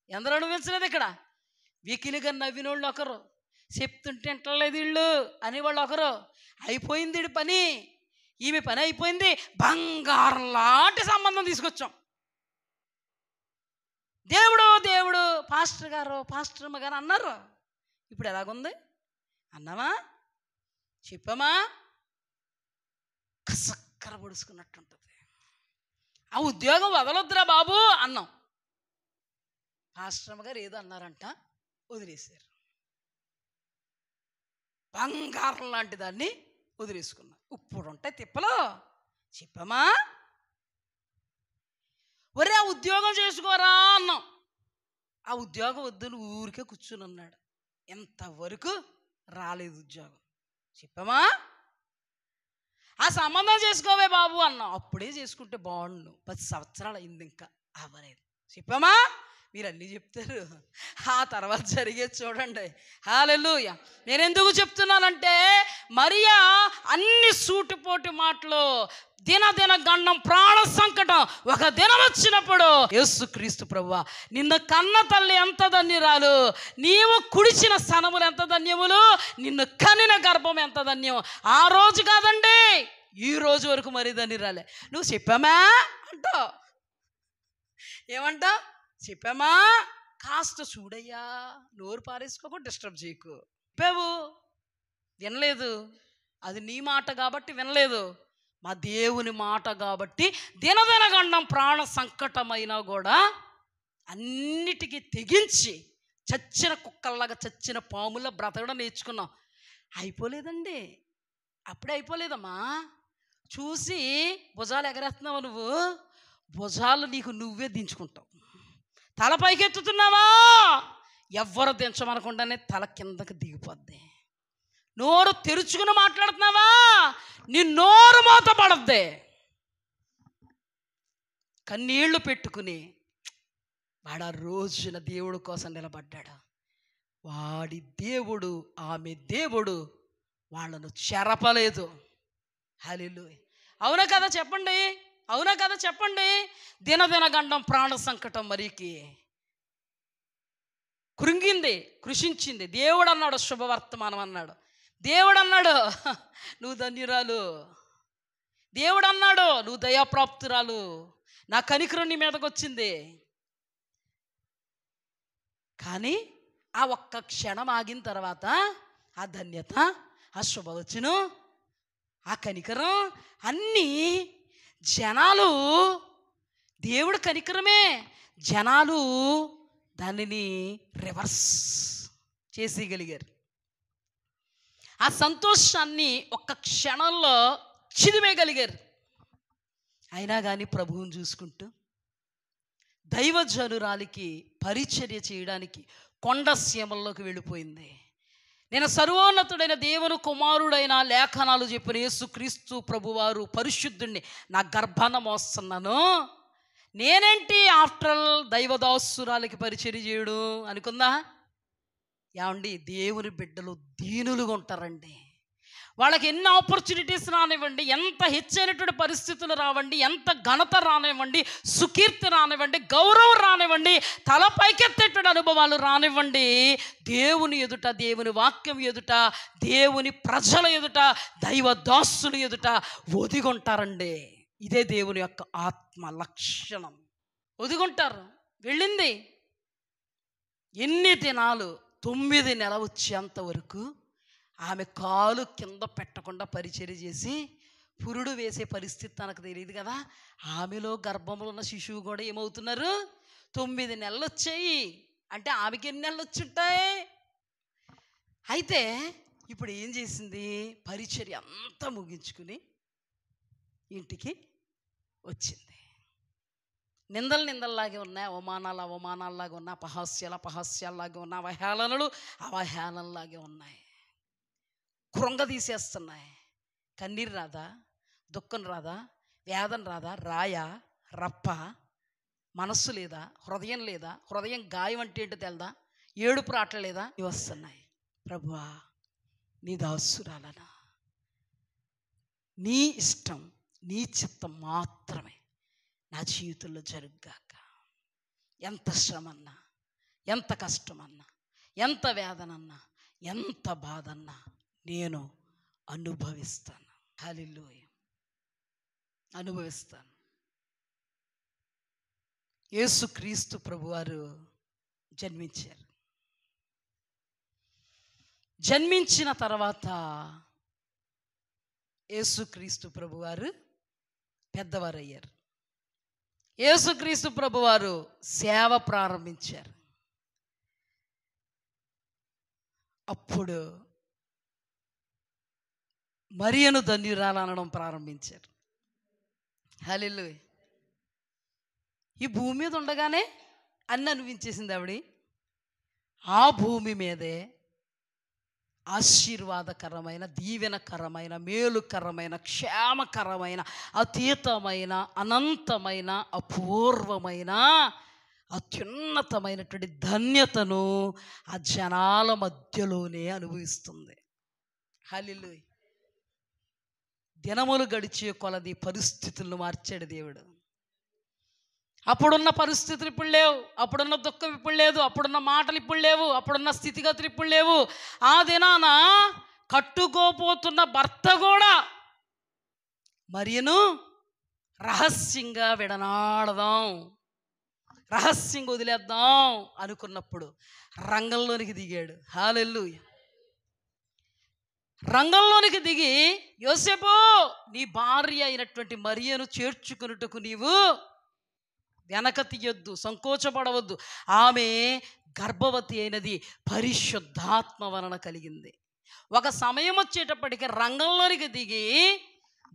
ఎందరు అనుభవించలేదు ఇక్కడ? వికిలిగా నవ్వినోళ్ళు ఒకరు, చెప్తుంటే వింటలేదు వీళ్ళు అనేవాళ్ళు ఒకరు, అయిపోయింది వీడి పని, ఈమె పని అయిపోయింది, బంగారం లాంటి సంబంధం తీసుకొచ్చాం. దేవుడు దేవుడు పాస్టర్ గారు పాస్టర్మ్మ గారు అన్నారు. ఇప్పుడు ఎలాగుంది? అన్నామా, చెప్పామా, కసక్కర పొడుచుకున్నట్టుంటుంది. ఆ ఉద్యోగం వదలొద్దురా బాబు అన్నాం. పాస్టర్మ్మ గారు ఏదో అన్నారంట, వదిలేశారు. బంగారం లాంటి దాన్ని వదిలేసుకున్నాం. ఇప్పుడు ఉంటాయి తిప్పలో. చెప్పామా, ఒరే ఆ ఉద్యోగం చేసుకోరా అన్నాం. ఆ ఉద్యోగం వద్దని ఊరికే కూర్చుని ఉన్నాడు. ఎంతవరకు రాలేదు ఉద్యోగం. చెప్పామా, ఆ సంబంధం చేసుకోవే బాబు అన్నాం. అప్పుడే చేసుకుంటే బాగుండు, 10 సంవత్సరాలు అయింది ఇంకా అవ్వలేదు. చెప్పామా, మీరు అన్నీ చెప్తారు, ఆ తర్వాత జరిగేది చూడండి. హల్లెలూయా. నేను ఎందుకు చెప్తున్నానంటే, మరియా అన్ని సూటిపోటి మాటలు, దినదిన గండం ప్రాణ సంకటం. ఒక దినం వచ్చినప్పుడు యేసుక్రీస్తు ప్రభువా, నిన్ను కన్న తల్లి ఎంత ధన్యురాలు, నీవు కుడిచిన స్థనములు ఎంత ధన్యములు, నిన్ను కనిన గర్భం ఎంత ధన్యం. ఆ రోజు కాదండి, ఈ రోజు వరకు మరీ ధన్యురాలే. నువ్వు చెప్పామా అంటావు. ఏమంటావు? చెప్పామా, కాస్త చూడయ్యా, నోరు పారేసుకోకు, డిస్టర్బ్ చేయకు. చెప్పావు, వినలేదు. అది నీ మాట కాబట్టి వినలేదు, మా దేవుని మాట కాబట్టి దినదిన గండం ప్రాణ సంకటమైనా కూడా అన్నిటికీ తెగించి చచ్చిన కుక్కల్లాగా, చచ్చిన పాములా బ్రతకడం నేర్చుకున్నాం. అయిపోలేదండి, అప్పుడే అయిపోలేదమ్మా. చూసి భుజాలు ఎగరేస్తున్నావు నువ్వు, భుజాలు నీకు నువ్వే దించుకుంటావు. తల పైకెత్తుతున్నావా, ఎవ్వరు దించమనకుండానే తల కిందకి దిగిపోద్ది. నోరు తెరుచుకుని మాట్లాడుతున్నావా, నీ నోరు మూత పడద్ది. కన్నీళ్లు పెట్టుకుని వాడు ఆ రోజున దేవుడు కోసం నిలబడ్డాడు. వాడి దేవుడు, ఆమె దేవుడు వాళ్ళను చెరపలేదు. హల్లెలూయా. అవునా కదా చెప్పండి, అవునా కదా చెప్పండి. దినదిన గండం ప్రాణ సంకటం మరికి కృంగింది, కృషించింది. దేవుడు అన్నాడు శుభవర్తమానం అన్నాడు. దేవుడు అన్నాడు నువ్వు ధన్యురాలు. దేవుడు అన్నాడు నువ్వు దయాప్రాప్తురాలు, నా కనికరం నీ మీదకి వచ్చింది. కానీ ఆ ఒక్క క్షణం ఆగిన తర్వాత ఆ ధన్యత, ఆ శుభవచనం, ఆ కనికరం అన్నీ జనాలు, దేవుడు కనికరమే, జనాలు దానిని రివర్స్ చేసేయగలిగారు. ఆ సంతోషాన్ని ఒక్క క్షణంలో చిదిమేయగలిగారు. అయినా కానీ ప్రభువుని చూసుకుంటూ దైవజనురాలికి పరిచర్య చేయడానికి కొండ సీమల్లోకి వెళ్ళిపోయింది. నేను సర్వోన్నతుడైన దేవుని కుమారుడైన లేఖనాలు చెప్పిన యేసుక్రీస్తు ప్రభువారు పరిశుద్ధుణ్ణి నా గర్భాన మోస్తున్నాను, నేనేంటి ఆఫ్టర్ ఆల్ దైవదాసురాలికి పరిచర్య చేయడు అనుకుందా? ఏమండి, దేవుని బిడ్డలు దీనులుగా ఉంటారండి. వాళ్ళకి ఎన్ని ఆపర్చునిటీస్ రానివ్వండి, ఎంత హెచ్చైనటువంటి పరిస్థితులు రావండి, ఎంత ఘనత రానివ్వండి, సుకీర్తి రానివ్వండి, గౌరవం రానివ్వండి, తల పైకెత్తేటువంటి అనుభవాలు రానివ్వండి, దేవుని ఎదుట, దేవుని వాక్యం ఎదుట, దేవుని ప్రజల ఎదుట, దైవ దాసుల ఎదుట ఒదిగొంటారండి. ఇదే దేవుని యొక్క ఆత్మ లక్షణం. ఒదిగొంటారు. వెళ్ళింది ఎన్ని దినాలు, 9 నెల వచ్చేంత వరకు ఆమె కాలు కింద పెట్టకుండా పరిచర్య చేసి, పురుడు వేసే పరిస్థితి తనకు తెలియదు కదా. ఆమెలో గర్భంలో ఉన్న శిశువు కూడా ఏమవుతున్నారు, 9 నెలలు వచ్చాయి. అంటే ఆమెకి ఎన్ని నెలలు వచ్చుంటాయి. అయితే ఇప్పుడు ఏం చేసింది, పరిచర్య అంతా ముగించుకుని ఇంటికి వచ్చింది. నిందలు నిందల్లాగే ఉన్నాయి, అవమానాలు అవమానాల్లాగా ఉన్నాయి, అపహాస్యాలు అపహాస్యాల్లాగే ఉన్నాయి, అవహేళనలు అవహేళనలాగే ఉన్నాయి, కృంగదీసేస్తున్నాయి. కన్నీరు రాదా, దుఃఖం రాదా, వేదన రాదా, రాయ రప్ప, మనస్సు లేదా, హృదయం లేదా, హృదయం గాయం అంటే ఏంటో తెలదా, ఏడుపు రావట్లేదా, ఇవి వస్తున్నాయి. ప్రభువా నీ దాసురాలనా, నీ ఇష్టం నీ చిత్తం మాత్రమే నా జీవితంలో జరుగుగాక. ఎంత శ్రమన్నా, ఎంత కష్టమన్నా, ఎంత వేదనన్నా, ఎంత బాధన్నా నేను అనుభవిస్తాను. హల్లెలూయా, అనుభవిస్తాను. యేసుక్రీస్తు ప్రభువారు జన్మించారు. జన్మించిన తర్వాత యేసుక్రీస్తు ప్రభువారు పెద్దవారయ్యారు. యేసుక్రీస్తు ప్రభువారు సేవ ప్రారంభించారు. అప్పుడు మరియను ధన్యురాలు అనడం ప్రారంభించారు. హల్లెలూయా. ఈ భూమి మీద ఉండగానే అన్ని అనిపించేసింది ఆవిడ. ఆ భూమి మీదే ఆశీర్వాదకరమైన, దీవెనకరమైన, మేలుకరమైన, క్షేమకరమైన, అతీతమైన, అనంతమైన, అపూర్వమైన, అత్యున్నతమైనటువంటి ధన్యతను ఆ జనాల మధ్యలోనే అనుభవిస్తుంది. హల్లెలూయా. దినములు గడిచే కొలది పరిస్థితులను మార్చాడు దేవుడు. అప్పుడున్న పరిస్థితులు ఇప్పుడు లేవు, అప్పుడున్న దుఃఖం ఇప్పుడు లేదు, అప్పుడున్న మాటలు ఇప్పుడు లేవు, అప్పుడున్న స్థితిగతులు ఇప్పుడు లేవు. ఆ దినాన కట్టుకోపోతున్న భర్త కూడా మరియను రహస్యంగా విడనాడదాం, రహస్యంగా వదిలేద్దాం అనుకున్నప్పుడు రంగంలోనికి దిగాడు. హల్లెలూయా. రంగంలోనికి దిగి, యోసేపు నీ భార్య అయినటువంటి మరియను చేర్చుకున్నట్టుకు నీవు వెనక తీయొద్దు, సంకోచపడవద్దు, ఆమె గర్భవతి అయినది పరిశుద్ధాత్మ వలన కలిగింది. ఒక సమయం వచ్చేటప్పటికి రంగంలోనికి దిగి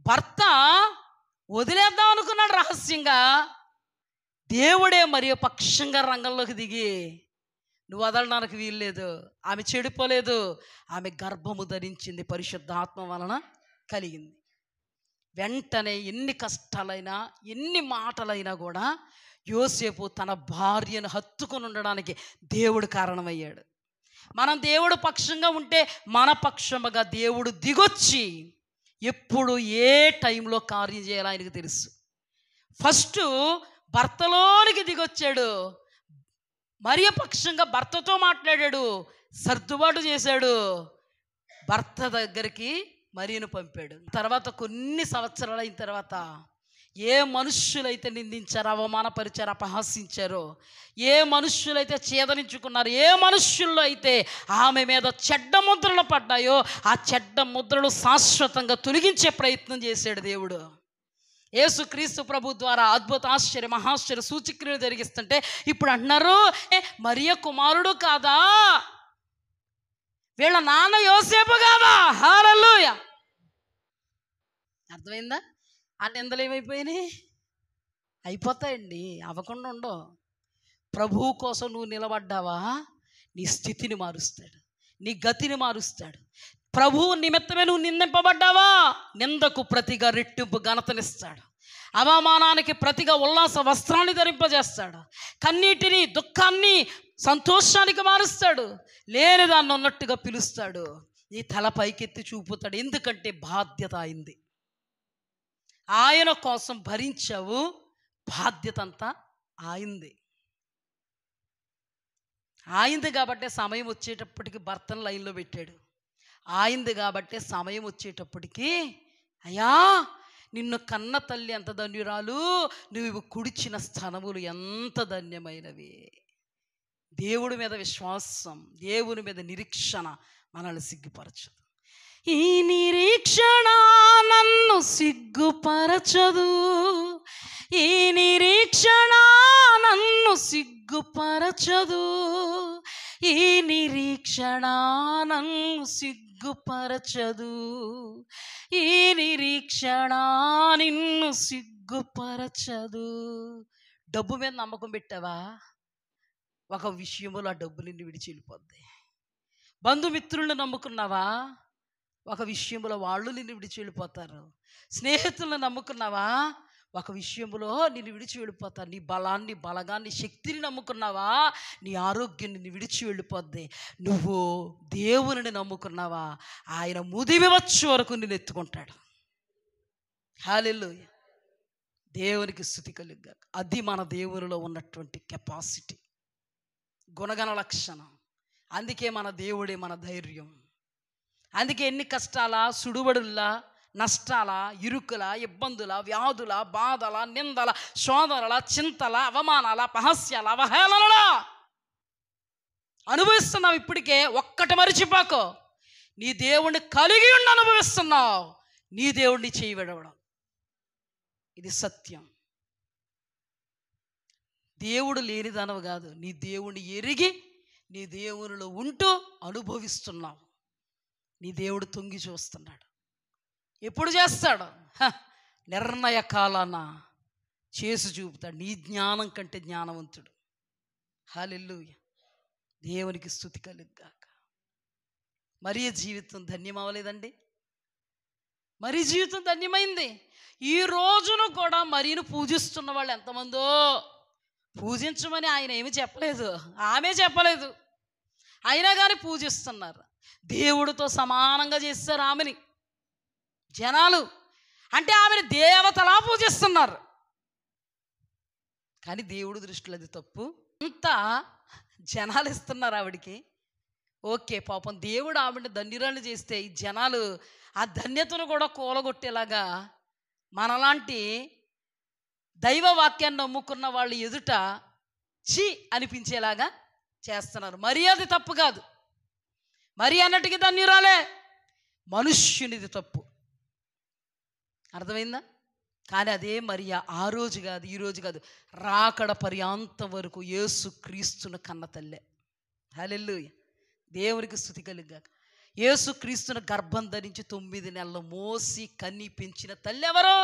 భర్త వదిలేద్దాం అనుకున్నాడు రహస్యంగా. దేవుడే మరి పక్షంగా రంగంలోకి దిగి, నువ్వు వదలడానికి వీల్లేదు, ఆమె చెడిపోలేదు, ఆమె గర్భము ధరించింది, పరిశుద్ధాత్మ వలన కలిగింది. వెంటనే ఎన్ని కష్టాలైనా, ఎన్ని మాటలైనా కూడా యోసేపు తన భార్యను హత్తుకొని ఉండడానికి దేవుడు కారణమయ్యాడు. మనం దేవుడు పక్షంగా ఉంటే మన పక్షముగా దేవుడు దిగొచ్చి ఎప్పుడు ఏ టైంలో కార్యం చేయాలో ఆయనకు తెలుసు. ఫస్ట్ భర్తలోనికి దిగొచ్చాడు, మరియ పక్షంగా భర్తతో మాట్లాడాడు, సర్దుబాటు చేశాడు, భర్త దగ్గరికి మరియను పంపాడు. తర్వాత కొన్ని సంవత్సరాలు అయిన తర్వాత ఏ మనుష్యులైతే నిందించారో, అవమానపరిచారో, అపహాసించారో, ఏ మనుష్యులైతే చేదరించుకున్నారో, ఏ మనుష్యుల్లో అయితే ఆమె మీద చెడ్డ ముద్రలు పడ్డాయో ఆ చెడ్డ ముద్రలు శాశ్వతంగా తొలగించే ప్రయత్నం చేశాడు దేవుడు. యేసుక్రీస్తు ప్రభు ద్వారా అద్భుత, ఆశ్చర్య, మహాశ్చర్య సూచక్రియలు జరిగిస్తుంటే ఇప్పుడు అంటున్నారు, మరియ కుమారుడు కాదా, వీళ్ళ నాన్న యోసేపు కాదా? హల్లెలూయా. అర్థమైందా? ఆ నిందలు ఏమైపోయినాయి? అయిపోతాయండి, అవ్వకుండా ఉండవు. ప్రభువు కోసం నువ్వు నిలబడ్డావా, నీ స్థితిని మారుస్తాడు, నీ గతిని మారుస్తాడు. ప్రభువు నిమిత్తమే నువ్వు నిందింపబడ్డావా, నిందకు ప్రతిగా రెట్టింపు ఘనతనిస్తాడు, అవమానానికి ప్రతిగా ఉల్లాస వస్త్రాన్ని ధరింపజేస్తాడు, కన్నీటిని దుఃఖాన్ని సంతోషానికి మారుస్తాడు, లేని దాన్ని ఉన్నట్టుగా పిలుస్తాడు, నీ తల పైకెత్తి చూపుతాడు. ఎందుకంటే బాధ్యత అయింది, ఆయన కోసం భరించావు, బాధ్యత అంతా ఆయింది. ఆయింది కాబట్టే సమయం వచ్చేటప్పటికి భర్తను లైన్లో పెట్టాడు. ఆయింది కాబట్టే సమయం వచ్చేటప్పటికి, అయ్యా నిన్ను కన్న తల్లి ఎంత ధన్యురాలు, నువ్వు కుడిచిన స్థనములు ఎంత ధన్యమైనవి. దేవుడి మీద విశ్వాసం, దేవుని మీద నిరీక్షణ మనల్ని సిగ్గుపరచదు. ఈ నిరీక్షణ నన్ను సిగ్గుపరచదు, ఈ నిరీక్షణ నన్ను సిగ్గుపరచదు, ఈ నిరీక్షణ నన్ను సిగ్గుపరచదు, ఈ నిరీక్షణ నిన్ను సిగ్గుపరచదు. డబ్బు మీద నమ్మకం పెట్టావా, ఒక విషయంలో ఆ డబ్బు నిన్ను విడిచి వెళ్ళిపోద్ది. బంధుమిత్రులను నమ్ముకున్నావా, ఒక విషయంలో వాళ్ళు నిన్ను విడిచి వెళ్ళిపోతారు. స్నేహితులను నమ్ముకున్నావా, ఒక విషయంలో నిన్ను విడిచి వెళ్ళిపోతారు. నీ బలాన్ని, బలగాన్ని, శక్తిని నమ్ముకున్నావా, నీ ఆరోగ్యం నిన్ను విడిచి వెళ్ళిపోద్ది. నువ్వు దేవుని నమ్ముకున్నావా, ఆయన ముదిమి వచ్చే వరకు నిన్ను ఎత్తుకుంటాడు. హల్లెలూయా, దేవునికి స్తుతి కలుగుగాక. అది మన దేవునిలో ఉన్నటువంటి కెపాసిటీ, గుణగణ లక్షణం. అందుకే మన దేవుడే మన ధైర్యం. అందుకే ఎన్ని కష్టాల, సుడుబడుల్లా, నష్టాల, ఇరుకుల, ఇబ్బందుల, వ్యాధుల, బాధల, నిందల, శోధనల, చింతల, అవమానాల, పహస్యాల, అవహేళనల అనుభవిస్తున్నావు. ఇప్పటికే ఒక్కటి మరిచిపోకో, నీ దేవుణ్ణి కలిగి ఉండి అనుభవిస్తున్నావు, నీ దేవుణ్ణి చేయబడవడం. ఇది సత్యం. దేవుడు లేనిదనవు కాదు, నీ దేవుణ్ణి ఎరిగి నీ దేవునిలో ఉంటూ అనుభవిస్తున్నావు. నీ దేవుడు తొంగి చూస్తున్నాడు. ఎప్పుడు చేస్తాడు? నిర్ణయ కాలాన చేసి చూపుతాడు. నీ జ్ఞానం కంటే జ్ఞానవంతుడు. హల్లెలూయా, దేవునికి స్తుతి కలుగుగాక. మరియ జీవితం ధన్యమవ్వలేదండి? మరి జీవితం ధన్యమైంది. ఈ రోజును కూడా మరియను పూజిస్తున్న వాళ్ళు ఎంతమందో. పూజించమని ఆయన ఏమి చెప్పలేదు, ఆమె చెప్పలేదు, అయినా కానీ పూజిస్తున్నారు. దేవుడితో సమానంగా చేస్తారు ఆమెని జనాలు. అంటే ఆమెను దేవతలా పూజిస్తున్నారు. కానీ దేవుడి దృష్టిలో అది తప్పు. అంతా జనాలు ఇస్తున్నారు ఆవిడికి. ఓకే, పాపం దేవుడు ఆవిడని ధన్యురాలు చేస్తే ఈ జనాలు ఆ ధన్యతను కూడా కూలగొట్టేలాగా మనలాంటి దైవ వాక్యాన్ని నమ్ముకున్న వాళ్ళు ఎదుట ఛీ అనిపించేలాగా చేస్తున్నారు. మరి అది తప్పు కాదు. మరి అన్నటికీ ధన్యురాలే, మనుష్యునిది తప్పు. అర్థమైందా? కానీ అదే మరియా ఆ రోజు కాదు, ఈ రోజు కాదు, రాకడ పర్యాంతం వరకు యేసు క్రీస్తును కన్న తల్లే. హల్లెలూయా, దేవునికి స్తుతి కలుగుగాక. యేసు క్రీస్తును గర్భం ధరించి 9 నెలలు మోసి కన్ని పెంచిన తల్లి ఎవరో?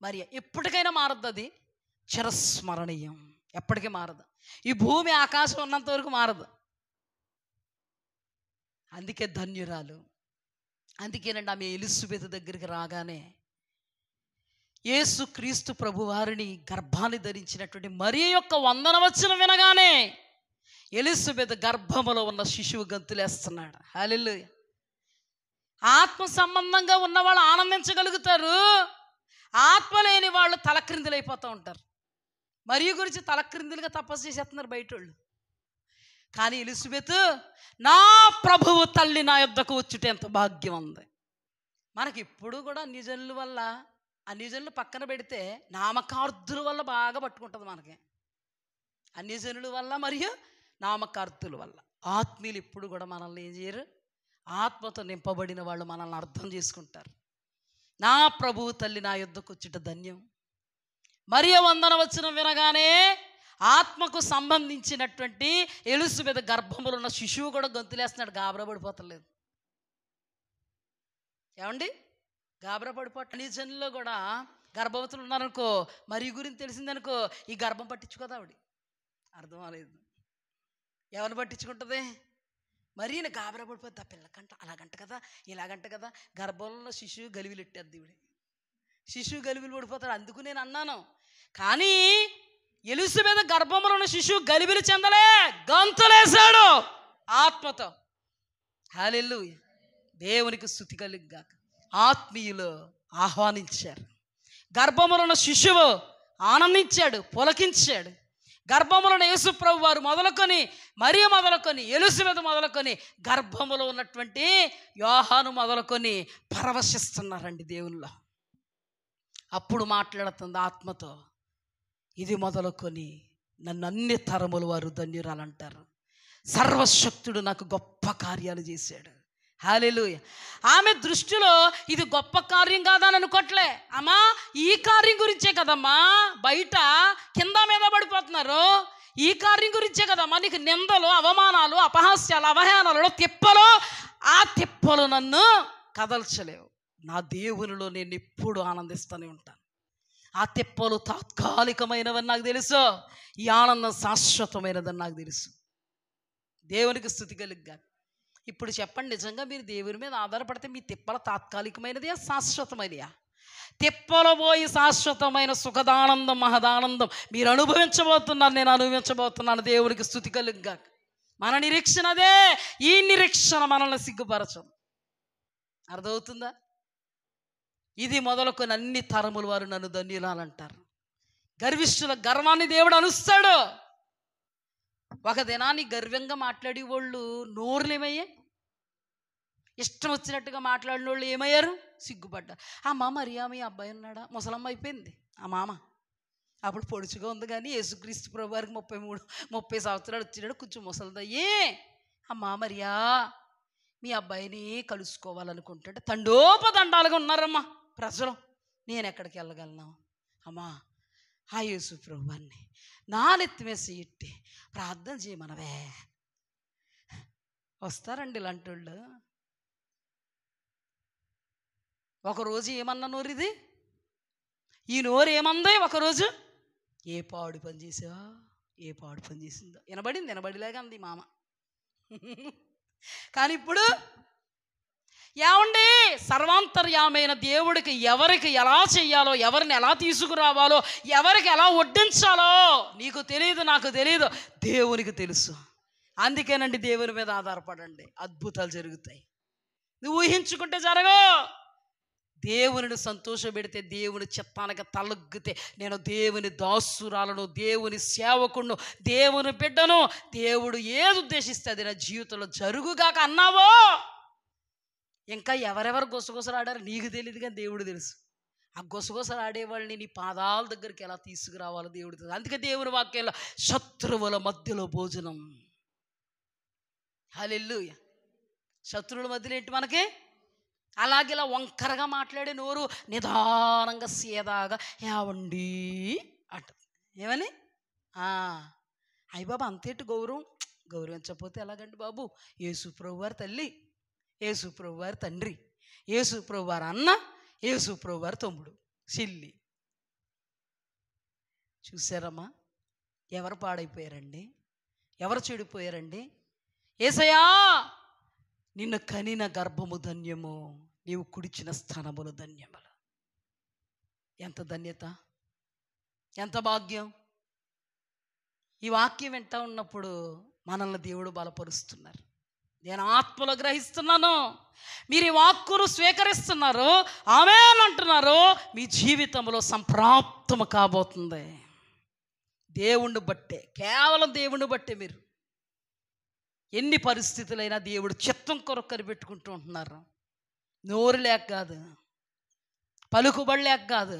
మరియా. ఎప్పటికైనా మారద్దు, అది చిరస్మరణీయం, ఎప్పటికీ మారదు. ఈ భూమి ఆకాశం ఉన్నంత వరకు మారదు. అందుకే ధన్యురాలు. అందుకేనండి ఆమె ఎలిజబెత్ దగ్గరికి రాగానే యేసు క్రీస్తు ప్రభువారిని గర్భాన్ని ధరించినటువంటి మరియ యొక్క వందనవచనం వినగానే ఎలిజబెత్ గర్భములో ఉన్న శిశువు గంతులేస్తున్నాడు. హల్లెలూయా. ఆత్మ సంబంధంగా ఉన్న వాళ్ళు ఆనందించగలుగుతారు, ఆత్మ లేని వాళ్ళు తలక్రిందులైపోతూ ఉంటారు. మరియ గురించి తలక్రిందులుగా తపస్సు చేసేస్తున్నారు బయట వాళ్ళు. కానీ ఎలిజబెత్, నా ప్రభువు తల్లి నా యొద్దకు వచ్చుట ఎంత భాగ్యం ఉంది. మనకి ఇప్పుడు కూడా అన్ని జనుల వల్ల, అన్ని జనులు పక్కన పెడితే నామకార్థుల వల్ల బాగా పట్టుకుంటుంది మనకి. అన్ని జనుల వల్ల మరియు నామకార్థుల వల్ల. ఆత్మీయులు ఇప్పుడు కూడా మనల్ని ఏం చేయరు? ఆత్మతో నింపబడిన వాళ్ళు మనల్ని అర్థం చేసుకుంటారు. నా ప్రభువు తల్లి నా యొద్దకు వచ్చుట ధన్యం. మరియ వందనవచనం వినగానే ఆత్మకు సంబంధించినటువంటి ఎలిజబెత్ గర్భములో ఉన్న శిశువు కూడా గంతులేస్తున్నాడు. గాబరా పడిపోతలేదు. ఏమండి? గాబరా పడిపోవటం. అన్ని జనుల్లో కూడా గర్భవతులు ఉన్నారనుకో, మరి గురించి తెలిసిందనుకో, ఈ గర్భం పట్టించుకోదా ఆవిడ. అర్థం అవ్వలేదు. ఎవరిని పట్టించుకుంటుంది? మరి గాబరా పడిపోద్ది. ఆ పిల్లకంట అలాగంట కదా, ఇలాగంట కదా. గర్భంలో శిశువు గలివిలు ఎట్టేద్ది ఈవిడ. శిశువు గలివిలు పడిపోతాడు. అందుకు నేను అన్నాను. కానీ ఎలిజబెత్ గర్భంలో ఉన్న శిశువు గలిబిలి చెందలే, గంతులేశాడు ఆత్మతో. హల్లెలూయా, దేవునికి స్తుతి కలుగుగాక. ఆత్మీయులు ఆహ్వానించారు. గర్భంలో ఉన్న శిశువు ఆనందించాడు, పులకించాడు. గర్భంలో ఉన్న యేసు ప్రభు వారు మొదలుకొని, మరియ మొదలుకొని, ఎలిజబెత్ మొదలుకొని, గర్భములో ఉన్నటువంటి యోహాను మొదలుకొని పరవశిస్తున్నారండి దేవునిలో. అప్పుడు మాట్లాడుతుంది ఆత్మతో, ఇది మొదలుకొని నన్ను అన్ని తరముల వారు ధన్యురాలంటారు. సర్వశక్తుడు నాకు గొప్ప కార్యాలు చేశాడు. హల్లెలూయా. ఆమె దృష్టిలో ఇది గొప్ప కార్యం కాదని అనుకోవట్లే. అమ్మా, ఈ కార్యం గురించే కదమ్మా బయట కింద మీద పడిపోతున్నారు. ఈ కార్యం గురించే కదమ్మా నీకు నిందలు, అవమానాలు, అపహాస్యాలు, అవహేళనలు, తిప్పలు. ఆ తిప్పలు నన్ను కదల్చలేవు. నా దేవునిలో నేను ఎప్పుడు ఆనందిస్తూనే ఉంటాను. ఆ తిప్పలు తాత్కాలికమైనవని నాకు తెలుసు, ఈ ఆనందం శాశ్వతమైనదని నాకు తెలుసు. దేవునికి స్తుతి కలుగుగా. ఇప్పుడు చెప్పండి, నిజంగా మీరు దేవుని మీద ఆధారపడితే మీ తిప్పల తాత్కాలికమైనదే శాశ్వతమైనయా? తిప్పలు పోయి శాశ్వతమైన సుఖదానందం, మహదానందం మీరు అనుభవించబోతున్నారు, నేను అనుభవించబోతున్నాను. దేవునికి స్తుతి కలుగుగా. మన నిరీక్షణ అదే. ఈ నిరీక్షణ మనల్ని సిగ్గుపరచం. అర్థమవుతుందా? ఇది మొదలుకొని అన్ని తరముల వారు నన్ను ధన్యులాలంటారు. గర్విష్ఠుల గర్వాన్ని దేవుడు అనుస్తాడు. ఒక దినాన్ని గర్వంగా మాట్లాడే వాళ్ళు నోరులు ఏమయ్యాయి? ఇష్టం వచ్చినట్టుగా మాట్లాడిన వాళ్ళు ఏమయ్యారు? సిగ్గుపడ్డారు. అమ్మ మరియా మీ అబ్బాయి ఉన్నాడా? ముసలమ్మ అయిపోయింది ఆ మామ. అప్పుడు పొడుచుగా ఉంది, కానీ యేసుక్రీస్తు ప్రభు వారికి 30 సంవత్సరాలు వచ్చినాడు, కొంచెం ముసలిదయ్యే. అమ్మ మరియా మీ అబ్బాయిని కలుసుకోవాలనుకుంటుంటే తండోపదండాలుగా ఉన్నారమ్మా ప్రజలు. నేను ఎక్కడికి వెళ్ళగలను? అమ్మా, ఆ యేసు ప్రభువాన్ని నా నెత్తిమేసి ఇట్టి ప్రార్థన చేయమనవే. వస్తారండి ఇలాంటి వాళ్ళు. ఒకరోజు ఏమన్నా నోరిది, ఈ నోరు ఏమంది ఒకరోజు? ఏ పాడు పని చేసావా, ఏ పాడు పని చేసిందో వినబడిలాగా అంది మామ. కానీ ఇప్పుడు ఏమండి, సర్వాంతర్యామైన దేవుడికి ఎవరికి ఎలా చెయ్యాలో, ఎవరిని ఎలా తీసుకురావాలో, ఎవరికి ఎలా వడ్డించాలో నీకు తెలియదు, నాకు తెలియదు, దేవునికి తెలుసు. అందుకేనండి దేవుని మీద ఆధారపడండి, అద్భుతాలు జరుగుతాయి. నువ్వు ఊహించుకుంటే జరగవు. దేవుని సంతోషపెడితే, దేవుని చిత్తానికి తలొగ్గితే, నేను దేవుని దాసురాలను, దేవుని సేవకుడును, దేవుని బిడ్డను, దేవుడు ఏది ఉద్దేశిస్తే అది నా జీవితంలో జరుగుగాక అన్నావో, ఇంకా ఎవరెవరు గుసగుసలాడారో నీకు తెలియదు, కానీ దేవుడు తెలుసు. ఆ గుసగుసలు ఆడేవాళ్ళని నీ పాదాల దగ్గరికి ఎలా తీసుకురావాలో దేవుడు తెలుసు. అందుకే దేవుని వాక్యంలో శత్రువుల మధ్యలో భోజనం. హల్లెలూయా. శత్రువుల మధ్యలో ఏంటి మనకి? అలాగేలా వంకరగా మాట్లాడే నోరు నిదానంగా సీదాగా ఏవండి అంటది. ఏమని? అయ్య బాబు అంతేంటి గౌరవించకపోతే ఎలాగండి బాబు? యేసు ప్రభు వారి తల్లి, యేసు ప్రభు వారి తండ్రి, యేసు ప్రభు వారి అన్న, యేసు ప్రభు వారి తమ్ముడు, సిల్లి. చూసారమ్మా ఎవరు పాడైపోయారండి, ఎవరు చెడిపోయారండి? యేసయ్యా నిన్ను కనిన గర్భము ధన్యము, నీవు కుడిచిన స్థానములు ధన్యములు. ఎంత ధన్యత, ఎంత భాగ్యం. ఈ వాక్యం వింటా ఉన్నప్పుడు మనల్ని దేవుడు బలపరుస్తున్నారు. నేను ఆత్మలో గ్రహిస్తున్నాను. మీరు ఈ వాక్కును స్వీకరిస్తున్నారు, ఆమేన్ అంటున్నారు. మీ జీవితంలో సంప్రాప్తము కాబోతుంది. దేవుణ్ణి బట్టే, కేవలం దేవుణ్ణి బట్టే. మీరు ఎన్ని పరిస్థితులైనా దేవుడు చిత్తం కొరకు కనిపెట్టుకుంటూ ఉంటున్నారు. నోరు లేక కాదు, పలుకుబడి లేక కాదు,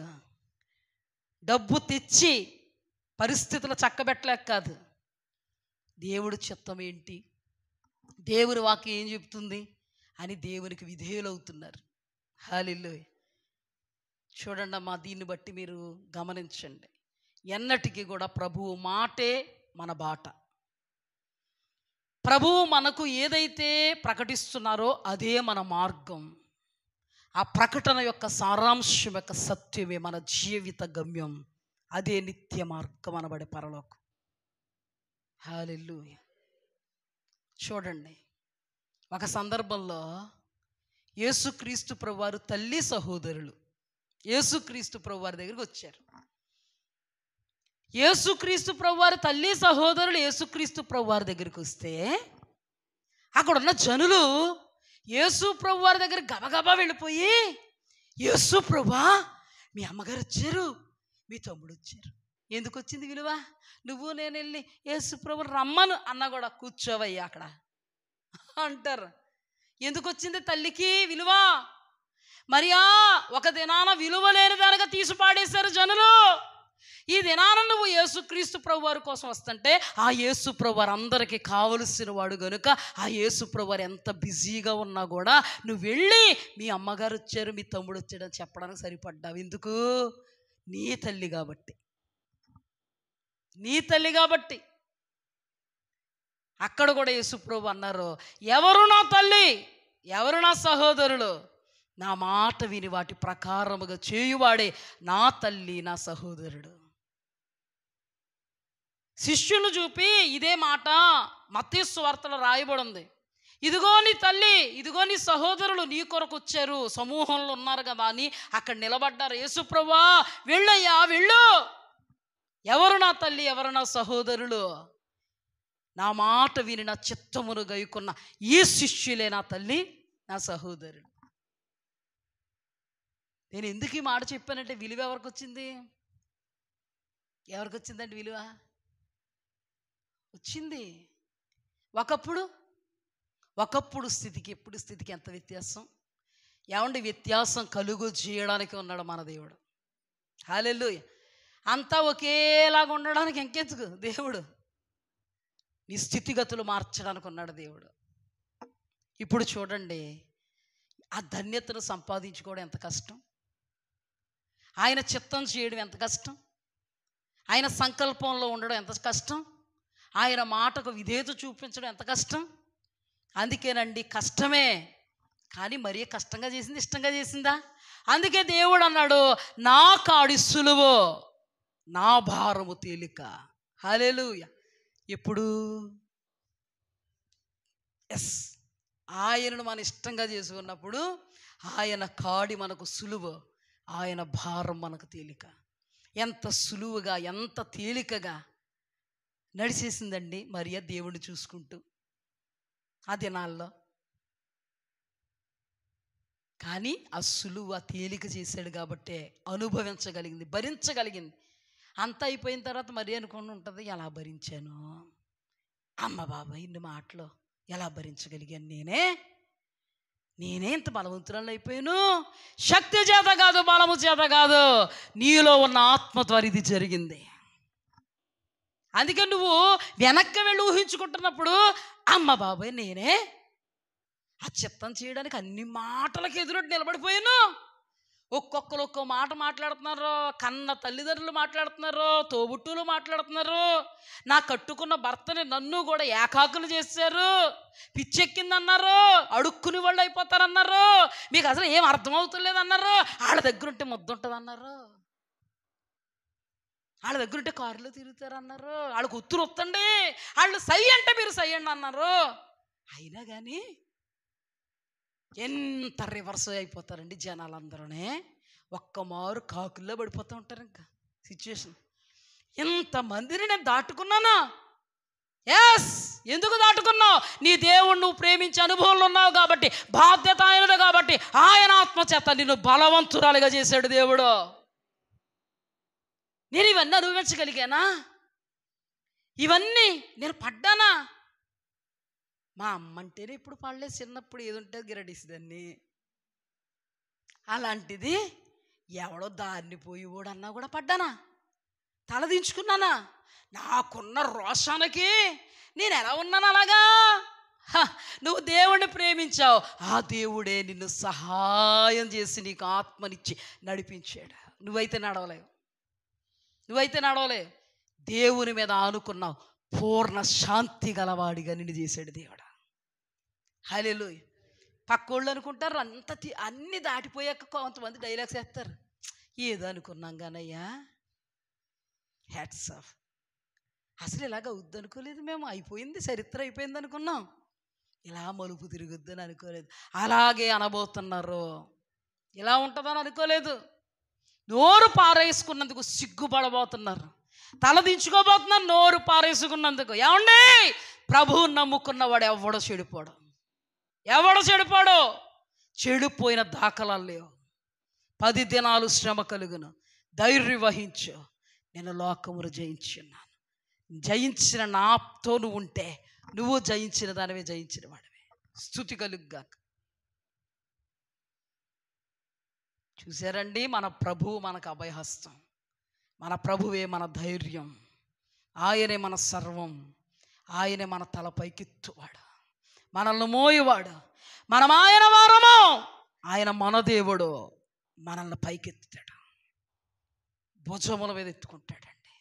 డబ్బు తెచ్చి పరిస్థితులు చక్కబెట్టలేక కాదు. దేవుడు చిత్తం ఏంటి, దేవుని వాక్యం ఏం చెప్తుంది అని దేవునికి విధేయులవుతున్నారు. హల్లెలూయా. చూడండి అమ్మా, దీన్ని బట్టి మీరు గమనించండి. ఎన్నటికీ కూడా ప్రభువు మాటే మన బాట. ప్రభువు మనకు ఏదైతే ప్రకటిస్తున్నారో అదే మన మార్గం. ఆ ప్రకటన యొక్క సారాంశం యొక్క సత్యమే మన జీవిత గమ్యం. అదే నిత్య మార్గం అనబడే పరలోకం. హల్లెలూయా. చూడండి, ఒక సందర్భంలో యేసుక్రీస్తు ప్రభువారు తల్లి సహోదరులు యేసుక్రీస్తు ప్రభువారి దగ్గరికి వచ్చారు. యేసుక్రీస్తు ప్రభువారి తల్లి సహోదరులు యేసుక్రీస్తు ప్రభువారి దగ్గరికి వస్తే అక్కడ ఉన్న జనులు యేసు ప్రభువారి దగ్గర గబగబా వెళ్ళిపోయి, యేసు ప్రభువా మీ అమ్మగారు వచ్చారు, మీ తమ్ముడు వచ్చారు. ఎందుకు వచ్చింది విలువ? నువ్వు నేను వెళ్ళి యేసు ప్రభు రమ్మను అన్నా కూడా కూర్చోవయ్యా అక్కడ అంటారు. ఎందుకు వచ్చింది తల్లికి విలువ? మరియా ఒక దినాన విలువ లేని దానిగా తీసి పాడేశారు జనులు. ఈ దినాన నువ్వు యేసుక్రీస్తు ప్రభు వారి కోసం వస్తుంటే ఆ యేసు ప్రభు వారు అందరికీ కావలసిన వాడు గనుక ఆ యేసు ప్రభు వారు ఎంత బిజీగా ఉన్నా కూడా నువ్వు వెళ్ళి మీ అమ్మగారు వచ్చారు, మీ తమ్ముడు వచ్చాడు అని చెప్పడానికి సరిపడ్డావు. ఎందుకు? నీ తల్లి కాబట్టి, నీ తల్లి కాబట్టి. అక్కడ కూడా యేసు ప్రభు అన్నారు, ఎవరు నా తల్లి, ఎవరు నా సహోదరులు, నా మాట విని వాటి ప్రకారముగా చేయువాడే నా తల్లి నా సహోదరుడు. శిష్యును చూపి ఇదే మాట మత్తయి సువార్తలో రాయబడి ఉంది. ఇదిగో నీ తల్లి, ఇదిగో నీ సహోదరులు నీ కొరకు వచ్చారు, సమూహంలో ఉన్నారు కదా అని అక్కడ నిలబడ్డారు. యేసు ప్రభువా వెళ్ళయ్యా వెళ్ళు, ఎవరు నా తల్లి, ఎవరు నా సహోదరులు, నా మాట విని నా చిత్తమును గైకొన్న ఈ శిష్యులే నా తల్లి నా సహోదరుడు. నేను ఎందుకు ఈ మాట చెప్పానంటే విలువ ఎవరికి వచ్చింది? ఎవరికి వచ్చిందండి విలువ? వచ్చింది. ఒకప్పుడు స్థితికి ఇప్పుడు స్థితికి ఎంత వ్యత్యాసం. ఏమండి, వ్యత్యాసం కలుగు చేయడానికి ఉన్నాడు మన దేవుడు. హల్లెలూయా. అంతా ఒకేలాగా ఉండడానికి ఇంకెందుకు దేవుడు, నీ స్థితిగతులు మార్చడానికి ఉన్నాడు దేవుడు. ఇప్పుడు చూడండి, ఆ ధన్యతను సంపాదించుకోవడం ఎంత కష్టం, ఆయన చిత్తం చేయడం ఎంత కష్టం, ఆయన సంకల్పంలో ఉండడం ఎంత కష్టం, ఆయన మాటకు విధేయత చూపించడం ఎంత కష్టం. అందుకేనండి కష్టమే, కానీ మరీ కష్టంగా చేసింది ఇష్టంగా చేసిందా? అందుకే దేవుడు అన్నాడు, నా కాడి సులువు, నా భారము తేలిక. హల్లెలూయా. ఎప్పుడు? ఎస్, ఆయనను మన ఇష్టంగా చేసుకున్నప్పుడు ఆయన కాడి మనకు సులువు, ఆయన భారం మనకు తేలిక. ఎంత సులువుగా ఎంత తేలికగా నడిచేసిందండి మరియ దేవుడిని చూసుకుంటూ ఆ దినాల్లో. కానీ ఆ సులువు ఆ తేలిక చేశాడు కాబట్టే అనుభవించగలిగింది, భరించగలిగింది. అంతా అయిపోయిన తర్వాత మరి అనుకుని ఉంటుంది, ఎలా భరించాను అమ్మ బాబాయ్, ఇన్ని మాటలు ఎలా భరించగలిగాను, నేనే ఇంత బలవంతురాలు అయిపోయాను. శక్తి చేత కాదు, బలము చేత కాదు, నీలో ఉన్న ఆత్మ ద్వారా ఇది జరిగింది. అందుకే నువ్వు వెనక్కి వెళ్ళి ఊహించుకుంటున్నప్పుడు అమ్మ బాబాయ్ నేనే ఆ చిత్తం చేయడానికి అన్ని మాటలకు ఎదురొడ్డి నిలబడిపోయాను. ఒక్కొక్కరు ఒక్కో మాట మాట్లాడుతున్నారు, కన్న తల్లిదండ్రులు మాట్లాడుతున్నారు, తోబుట్టులు మాట్లాడుతున్నారు, నా కట్టుకున్న భర్తని నన్ను కూడా ఏకాకులు చేశారు, పిచ్చెక్కిందన్నారు, అడుక్కుని వాళ్ళు అయిపోతారన్నారు, మీకు అసలు ఏం అర్థమవుతలేదన్నారు, వాళ్ళ దగ్గర ఉంటే ముద్ద ఉంటుంది అన్నారు, వాళ్ళ దగ్గర ఉంటే కారులో తిరుగుతారన్నారు, వాళ్ళకి ఉత్తరు వస్తండి, వాళ్ళు సై అంటే మీరు సై అండి అన్నారు. అయినా కానీ ఎంత రివర్స్ అయిపోతారండి జనాలందరూనే, ఒక్కమారు కాకుల్లో పడిపోతూ ఉంటారు. ఇంకా సిచ్యువేషన్ ఇంతమందిని నేను దాటుకున్నానా? ఎస్, ఎందుకు దాటుకున్నావు? నీ దేవుడు నువ్వు ప్రేమించే అనుభవంలో ఉన్నావు కాబట్టి, బాధ్యత ఆయనది కాబట్టి, ఆయన ఆత్మచేత నిన్ను బలవంతురాలుగా చేశాడు దేవుడు. నేను ఇవన్నీ అనుభవించగలిగానా? ఇవన్నీ నేను పడ్డానా? మా అమ్మంటేనే ఇప్పుడు పడలేదు, చిన్నప్పుడు ఏదుంటే గిరడేసేదాన్ని. అలాంటిది ఎవడో దారిని పోయి ఓడన్నా కూడా పడ్డానా? తలదించుకున్నానా? నాకున్న రోషానికి నేను ఎలా ఉన్నాను అలాగా? నువ్వు దేవుణ్ణి ప్రేమించావు, ఆ దేవుడే నిన్ను సహాయం చేసి నీకు ఆత్మనిచ్చి నడిపించాడు. నువ్వైతే నడవలేవు. దేవుని మీద ఆనుకున్నావు, పూర్ణ శాంతి గలవాడిగా నిన్ను చేశాడు దేవుడు. హల్లెలూయా. పక్కోళ్ళు అనుకుంటారు అన్నీ దాటిపోయాక కొంతమంది డైలాగ్స్ వేస్తారు, ఏదో అనుకున్నాం కానయ్యా, హ్యాట్స్ ఆఫ్, అసలు ఇలాగ అవుద్ది అనుకోలేదు మేము, అయిపోయింది చరిత్ర అయిపోయింది అనుకున్నాం, ఇలా మలుపు తిరుగుద్దని అనుకోలేదు. అలాగే అనబోతున్నారు, ఇలా ఉంటుందని అనుకోలేదు. నోరు పారేసుకున్నందుకు సిగ్గుపడబోతున్నారు, తలదించుకోబోతున్నారు నోరు పారేసుకున్నందుకు. ఏమండి, ప్రభువుని నమ్ముకున్నవాడు ఎవడో చెడిపోడు. చెడిపోయిన దాఖలాలు లేవు. 10 దినాలు శ్రమ కలుగును, ధైర్యం వహించు, నేను లోకమును జయించున్నాను. జయించిన నాతో నువ్వు ఉంటే నువ్వు జయించిన దానివే, జయించిన వాడివే. స్తుతి కలుగుగాక. చూసారండి, మన ప్రభువు మనకు అభయహస్తం, మన ప్రభువే మన ధైర్యం, ఆయనే మన సర్వం, ఆయనే మన తల పైకెత్తువాడు, మనల్ని మోయేవాడు. మనం ఆయన వారము, ఆయన మన దేవుడు. మనల్ని పైకెత్తుతాడు, భుజముల మీద ఎత్తుకుంటాడండి.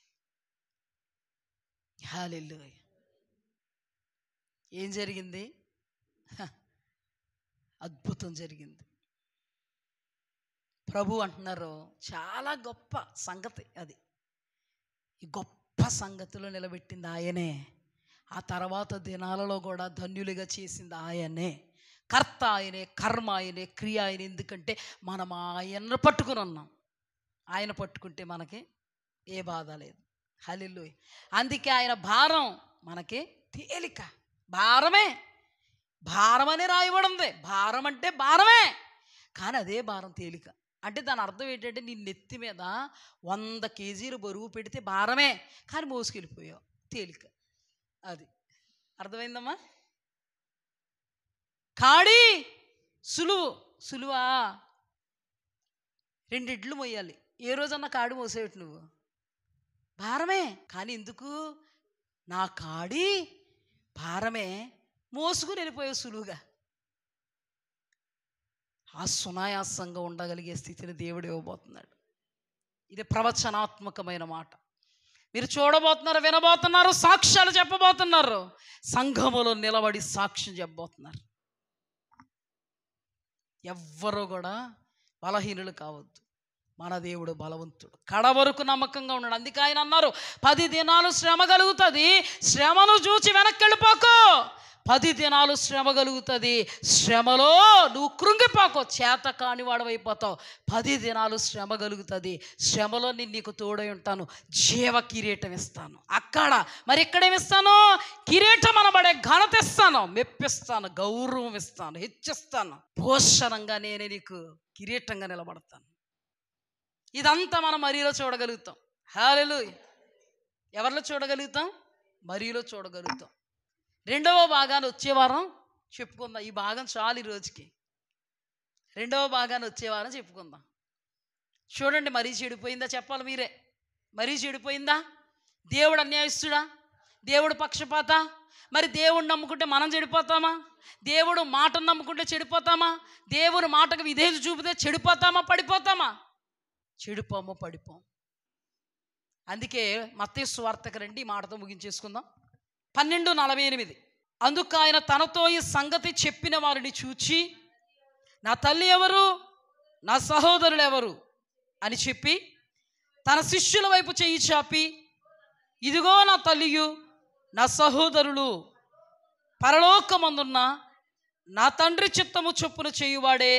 హల్లెలూయా. ఏం జరిగింది? అద్భుతం జరిగింది. ప్రభు అంటున్నారు, చాలా గొప్ప సంగతి అది. ఈ గొప్ప సంగతిలో నిలబెట్టింది ఆయనే. ఆ తర్వాత దినాలలో కూడా ధన్యులుగా చేసింది ఆయనే. కర్త ఆయనే, కర్మ ఆయనే, క్రియ ఆయన. ఎందుకంటే మనం ఆయన్ని పట్టుకుని ఉన్నాం. ఆయన పట్టుకుంటే మనకి ఏ బాధ లేదు. హల్లెలూయా. అందుకే ఆయన భారం మనకి తేలిక. భారమే, భారమని రాయబడింది. భారం అంటే భారమే, కానీ అదే భారం తేలిక. అంటే దాని అర్థం ఏంటంటే, నీ నెత్తి మీద 100 కేజీలు బరువు పెడితే భారమే, కానీ మోసుకెళ్ళిపోయావు, తేలిక. అది అర్థమైందమ్మా? కాడి సులువు. సులువా? 2 ఇడ్లు మోయాలి. ఏ రోజన్నా కాడి మోసేవి నువ్వు? భారమే, కానీ ఎందుకు? నా కాడి భారమే, మోసుకుని వెళ్ళిపోయావు సులువుగా. ఆ సునాయాసంగా ఉండగలిగే స్థితిని దేవుడు ఇవ్వబోతున్నాడు. ఇది ప్రవచనాత్మకమైన మాట. మీరు చూడబోతున్నారు, వినబోతున్నారు, సాక్ష్యాలు చెప్పబోతున్నారు. సంఘములో నిలబడి సాక్ష్యం చెప్పబోతున్నారు. ఎవ్వరూ కూడా బలహీనులు కావద్దు. మన దేవుడు బలవంతుడు, కడవరకు నమ్మకంగా ఉన్నాడు. అందుకే ఆయన అన్నారు, 10 దినాలు శ్రమ కలుగుతుంది, శ్రమను చూచి వెనక్కి వెళ్ళిపోకు. 10 దినాలు శ్రమ కలుగుతుంది, శ్రమలో నువ్వు కృంగిపోకు, చేత కాని వాడవైపోతావు. 10 దినాలు శ్రమ కలుగుతుంది, శ్రమలో నేను నీకు తోడై ఉంటాను, జీవ కిరీటం ఇస్తాను. అక్కడ మరి ఇక్కడేమిస్తాను? కిరీటం అనబడే ఘనత ఇస్తాను, మెప్పిస్తాను, గౌరవం ఇస్తాను, హెచ్చిస్తాను. భూషణంగా నేనే నీకు కిరీటంగా నిలబడతాను. ఇదంతా మనం మరీలో చూడగలుగుతాం. హల్లెలూయా. ఎవరిలో చూడగలుగుతాం? మరీలో చూడగలుగుతాం. రెండవ భాగాన్ని వచ్చే వారం చెప్పుకుందాం. ఈ భాగం చాలు ఈ రోజుకి. రెండవ భాగాన్ని వచ్చే వారం చెప్పుకుందాం. చూడండి, మరీ చెడిపోయిందా? చెప్పాలి మీరే. మరీ చెడిపోయిందా? దేవుడు అన్యాయస్తుడా? దేవుడు పక్షపాత? మరి దేవుడు నమ్ముకుంటే మనం చెడిపోతామా? దేవుడు మాటను నమ్ముకుంటే చెడిపోతామా? దేవుడు మాటకు విధేయత చూపితే చెడిపోతామా, పడిపోతామా? చెడిపోమో, పడిపోం. అందుకే మత్తయి సువార్తకు రండి, ఈ మాటతో ముగించేసుకుందాం. 12:48. అందుకు ఆయన తనతో ఈ సంగతి చెప్పిన వారిని చూచి, నా తల్లి ఎవరు, నా సహోదరులు ఎవరు అని చెప్పి తన శిష్యుల వైపు చెయ్యి చాపి, ఇదిగో నా తల్లియు నా సహోదరులు, పరలోకమందున్న నా తండ్రి చిత్తము చొప్పున చేయువాడే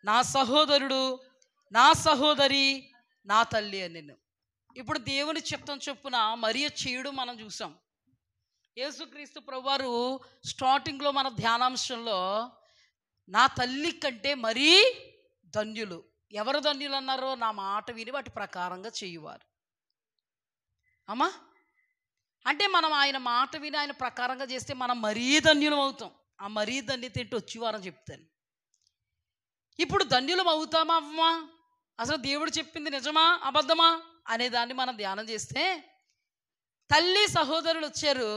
నా సహోదరుడు, నా సహోదరి, నా తల్లి అని. నేను ఇప్పుడు దేవుని చిత్తం చొప్పున మరియ చేయడం మనం చూసాం. యేసుక్రీస్తు ప్రభువారు స్టార్టింగ్లో మన ధ్యానాంశంలో నా తల్లి కంటే మరీ ధన్యులు. ఎవరు ధన్యులు అన్నారో? నా మాట విని వాటి ప్రకారంగా చేయువారు. అమ్మా, అంటే మనం ఆయన మాట విని ఆయన ప్రకారంగా చేస్తే మనం మరీ ధన్యులం అవుతాం. ఆ మరీ ధన్యత ఏంటో వచ్చేవారని చెప్తాను. ఇప్పుడు ధన్యులం అవుతామా అమ్మా? అసలు దేవుడు చెప్పింది నిజమా అబద్ధమా అనే దాన్ని మనం ధ్యానం చేస్తే, తల్లి సహోదరులు వచ్చారు,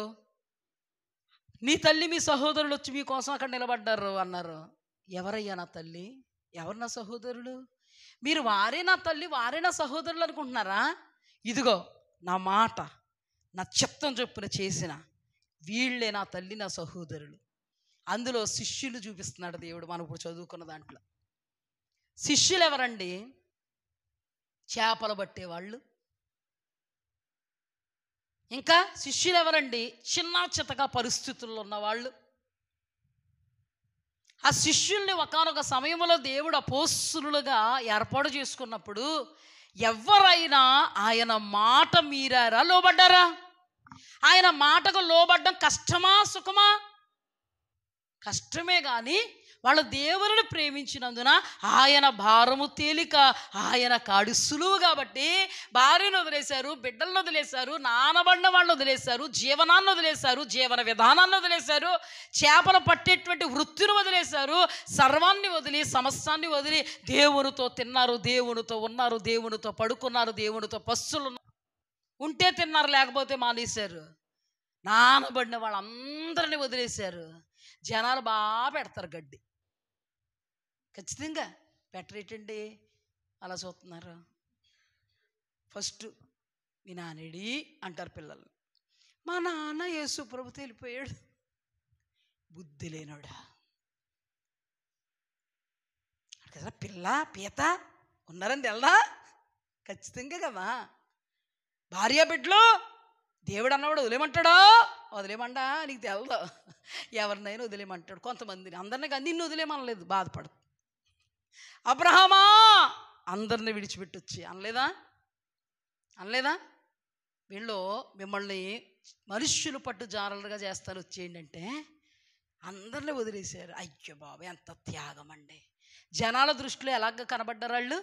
నీ తల్లి మీ సహోదరులు వచ్చి మీకోసం అక్కడ నిలబడ్డారు అన్నారు. ఎవరయ్యా నా తల్లి, ఎవరు నా సహోదరులు? మీరు వారే నా తల్లి, వారే నా సహోదరులు అనుకుంటున్నారా? ఇదిగో నా మాట, నా చిత్తం చొప్పున చేసిన వీళ్ళే నా తల్లి, నా సహోదరులు. అందులో శిష్యులు చూపిస్తున్నాడు దేవుడు. మనం ఇప్పుడు చదువుకున్న దాంట్లో శిష్యులు ఎవరండి? చేపలు పట్టేవాళ్ళు. ఇంకా శిష్యులు ఎవరండి? చిన్న చితక పరిస్థితుల్లో ఉన్నవాళ్ళు. ఆ శిష్యుల్ని ఒకానొక సమయంలో దేవుడు అపోస్తలులుగా ఏర్పాటు చేసుకున్నప్పుడు ఎవరైనా ఆయన మాట మీరారా, లోబడ్డారా? ఆయన మాటకు లోబడ్డం కష్టమా, సుఖమా? కష్టమే కానీ వాళ్ళు దేవుని ప్రేమించినందున ఆయన భారము తేలిక, ఆయన కాడి సులువు. కాబట్టి భార్యను వదిలేశారు, బిడ్డలను వదిలేశారు, నానబడిన వాళ్ళని వదిలేశారు, జీవనాన్ని వదిలేశారు, జీవన విధానాన్ని వదిలేశారు, చేపలు పట్టేటువంటి వృత్తిని వదిలేశారు. సర్వాన్ని వదిలి, సమస్తాన్ని వదిలి దేవునితో తిన్నారు, దేవునితో ఉన్నారు, దేవునితో పడుకున్నారు, దేవునితో పస్తులు ఉంటే తిన్నారు, లేకపోతే మానేశారు. నానబడిన వాళ్ళందరినీ వదిలేశారు. జనాలు బాగా పెడతారు గడ్డి, ఖచ్చితంగా పెట్టరేటండి. అలా చూస్తున్నారు. ఫస్ట్ మీ నానేడి అంటారు పిల్లలు. మా నాన్న యేసు ప్రభు వెళ్ళిపోయాడు. బుద్ధి లేనోడా కదా. పిల్ల పీత ఉన్నారని తెల్దా? ఖచ్చితంగా కదా. భార్య బిడ్డలు దేవుడు అన్నవాడు వదిలేమంటాడా? వదిలేమంటా నీకు తెలదు. ఎవరినైనా వదిలేమంటాడు. కొంతమందిని, అందరినీ కానీ నిన్ను వదిలేమనలేదు, బాధపడదు. అబ్రహామా అందరిని విడిచిపెట్టొచ్చి అనలేదా? అనలేదా? వీళ్ళు మిమ్మల్ని మనుష్యులు పట్టు జారలుగా చేస్తారు, వచ్చేయండి అంటే అందరిని వదిలేశారు. అయ్యో బాబు, ఎంత త్యాగం అండి. జనాల దృష్టిలో ఎలాగ కనబడ్డారు వాళ్ళు?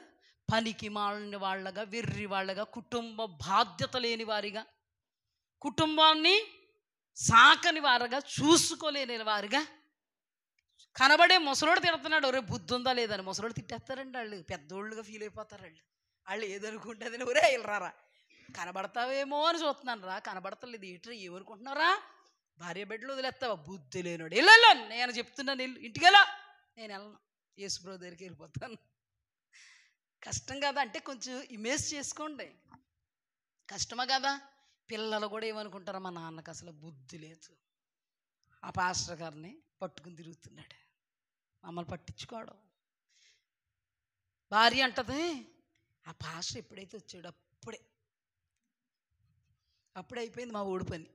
పనికి మాలిన వాళ్ళగా, వెర్రి వాళ్ళగా, కుటుంబ బాధ్యత లేని వారిగా, కుటుంబాన్ని సాకని వారుగా, చూసుకోలేని వారుగా కనబడే. ముసలోడు తిడుతున్నాడు, ఒరే బుద్ధి ఉందా లేదని. ముసలోడు తిట్టేస్తారండి వాళ్ళు, పెద్దోళ్ళుగా ఫీల్ అయిపోతారు వాళ్ళు. వాళ్ళు ఏదనుకుంటే అదని, ఒరే వెళ్ళరారా, కనబడతావేమో అని చూస్తున్నాను రా, కనబడతలేదు ఏంటి ఏమనుకుంటున్నారా? భార్య బిడ్డలు వదిలేస్తావా? బుద్ధి లేనోడు. వెళ్ళా, నేను చెప్తున్నాను, ఇంటికి వెళ్ళా. నేను వెళ్ళను, యేసుప్రభు దగ్గరికి వెళ్ళిపోతాను. కష్టం కదా అంటే కొంచెం ఇమేజ్ చేసుకోండి. కష్టమా కదా. పిల్లలు కూడా ఏమనుకుంటారో, మా నాన్నకు అసలు బుద్ధి లేదు, ఆ పాస్టర్ గారిని పట్టుకుని తిరుగుతున్నాడు, మమ్మల్ని పట్టించుకోవడం. భార్య అంటది, ఆ పాస్టర్ ఎప్పుడైతే వచ్చాడు అప్పుడే అయిపోయింది మా ఊడి పని.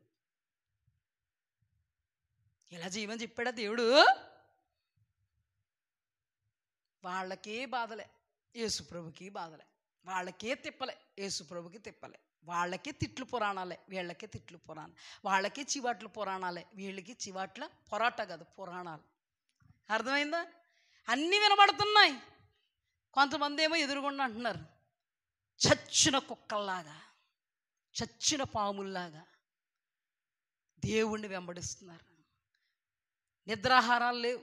ఇలా చేయమని చెప్పాడా దేవుడు? వాళ్ళకే బాధలే, యేసుప్రభుకి బాధలే. వాళ్ళకే తిప్పలే, యేసుప్రభుకి తిప్పలే. వాళ్ళకే తిట్లు పురాణాలే, వీళ్ళకే తిట్లు పురాణాలు. వాళ్ళకే చివాట్ల పురాణాలే, వీళ్ళకి చివాట్ల పొరాట కాదు, పురాణాలు. అర్థమైందా? అన్నీ వినబడుతున్నాయి. కొంతమంది ఏమో ఎదురుగుండా అంటున్నారు, చచ్చిన కుక్కల్లాగా, చచ్చిన పాముల్లాగా దేవుణ్ణి వెంబడిస్తున్నారు. నిద్రాహారాలు లేవు.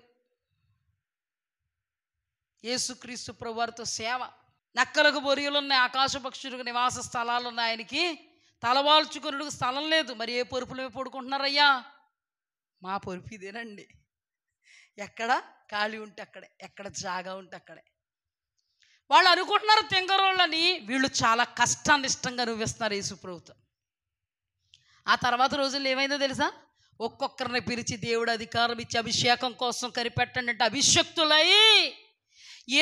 యేసుక్రీస్తు ప్రభువారితో సేవ. నక్కలకు బొరియలున్నాయి, ఆకాశ పక్షులకు నివాస స్థలాలు ఉన్నాయి. ఆయనకి తలవాల్చుకున్నకు స్థలం లేదు. మరి ఏ పొరుపులు పడుకుంటున్నారయ్యా? మా పొరుపు ఇదేనండి. ఎక్కడ ఖాళీ ఉంటే అక్కడే, ఎక్కడ జాగా ఉంటే అక్కడే. వాళ్ళు అనుకుంటున్నారు తెంగరోళ్ళని, వీళ్ళు చాలా కష్టాన్ని ఇష్టంగా అనుభవిస్తున్నారు యేసుప్రభుతో. ఆ తర్వాత రోజుల్లో ఏమైందో తెలుసా? ఒక్కొక్కరిని పిలిచి దేవుడు అధికారం ఇచ్చి అభిషేకం కోసం కనిపెట్టండి అంటే అభిషక్తులై,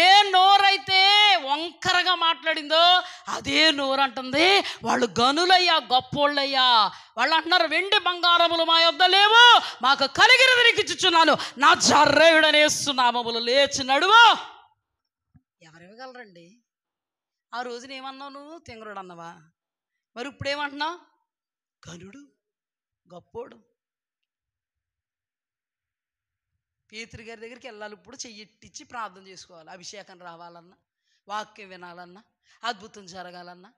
ఏ నోరైతే వంకరగా మాట్లాడిందో అదే నోరు అంటుంది వాళ్ళు గనులయ్యా, గొప్పోళ్ళయ్యా. వాళ్ళు అంటున్నారు, వెండి బంగారములు మా యొద్ద లేవు, మాకు కలిగినది నీకు ఇచ్చుచున్నాను, నా జర్రేయుడనే యేసు నామములో లేచి నడువు. ఎవరివ్వగలరండి? ఆ రోజున ఏమన్నావు నువ్వు? తెంగరుడు అన్నవా? మరి ఇప్పుడేమంటున్నావు? గనుడు, గొప్పోడు. పేతురు గారి దగ్గరికి వెళ్ళాలి, ఇప్పుడు చెయ్యిట్టించి ప్రార్థన చేసుకోవాలి. అభిషేకం రావాలన్నా, వాక్యం వినాలన్నా, అద్భుతం జరగాలన్నా.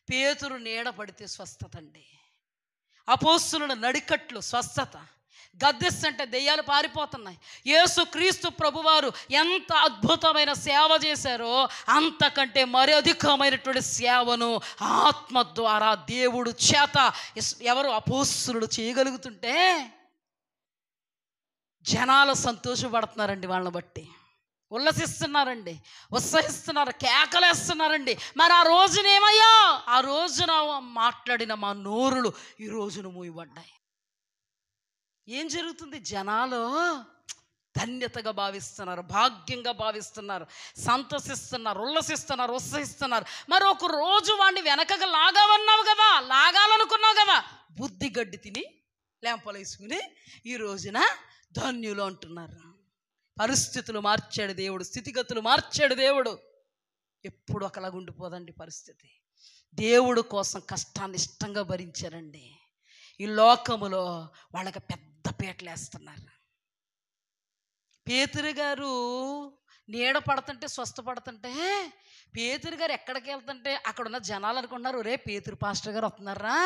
పేతురు నీడ పడితే స్వస్థత అండి. అపోస్తుల నడికట్లు స్వస్థత. గద్దెస్తంటే దెయ్యాలు పారిపోతున్నాయి. యేసుక్రీస్తు ప్రభువారు ఎంత అద్భుతమైన సేవ చేశారో అంతకంటే మరి అధికమైనటువంటి సేవను ఆత్మ ద్వారా దేవుడు చేత ఎవరు అపోస్తులు చేయగలుగుతుంటే జనాలు సంతోషపడుతున్నారండి. వాళ్ళని బట్టి ఉల్లసిస్తున్నారండి, ఉత్సహిస్తున్నారు, కేకలేస్తున్నారండి. మరి ఆ రోజున ఏమయ్యా? ఆ రోజున మాట్లాడిన మా నోరులు ఈ రోజున మూయబడ్డాయి. ఏం జరుగుతుంది? జనాలు ధన్యతగా భావిస్తున్నారు, భాగ్యంగా భావిస్తున్నారు, సంతోషిస్తున్నారు, ఉల్లసిస్తున్నారు, ఉత్సహిస్తున్నారు. మరి ఒక రోజు వాడిని వెనకగా లాగావన్నావు కదా, లాగాలనుకున్నావు కదా, బుద్ధి గడ్డి తిని లేంపలు వేసుకుని ఈ రోజున ధన్యులు అంటున్నారు. పరిస్థితులు మార్చాడు దేవుడు, స్థితిగతులు మార్చాడు దేవుడు. ఎప్పుడు ఒకలాగా ఉండిపోదండి పరిస్థితి. దేవుడు కోసం కష్టాన్ని ఇష్టంగా భరించారండి. ఈ లోకములో వాళ్ళకి పెద్ద పీటలు వేస్తున్నారు. పేతురు గారు నీడ పడుతుంటే స్వస్థపడుతుంటే పేతురు గారు ఎక్కడికి వెళ్తుంటే అక్కడ ఉన్న జనాలు అనుకుంటున్నారు, రే పేతురు పాస్టర్ గారు వస్తున్నారా,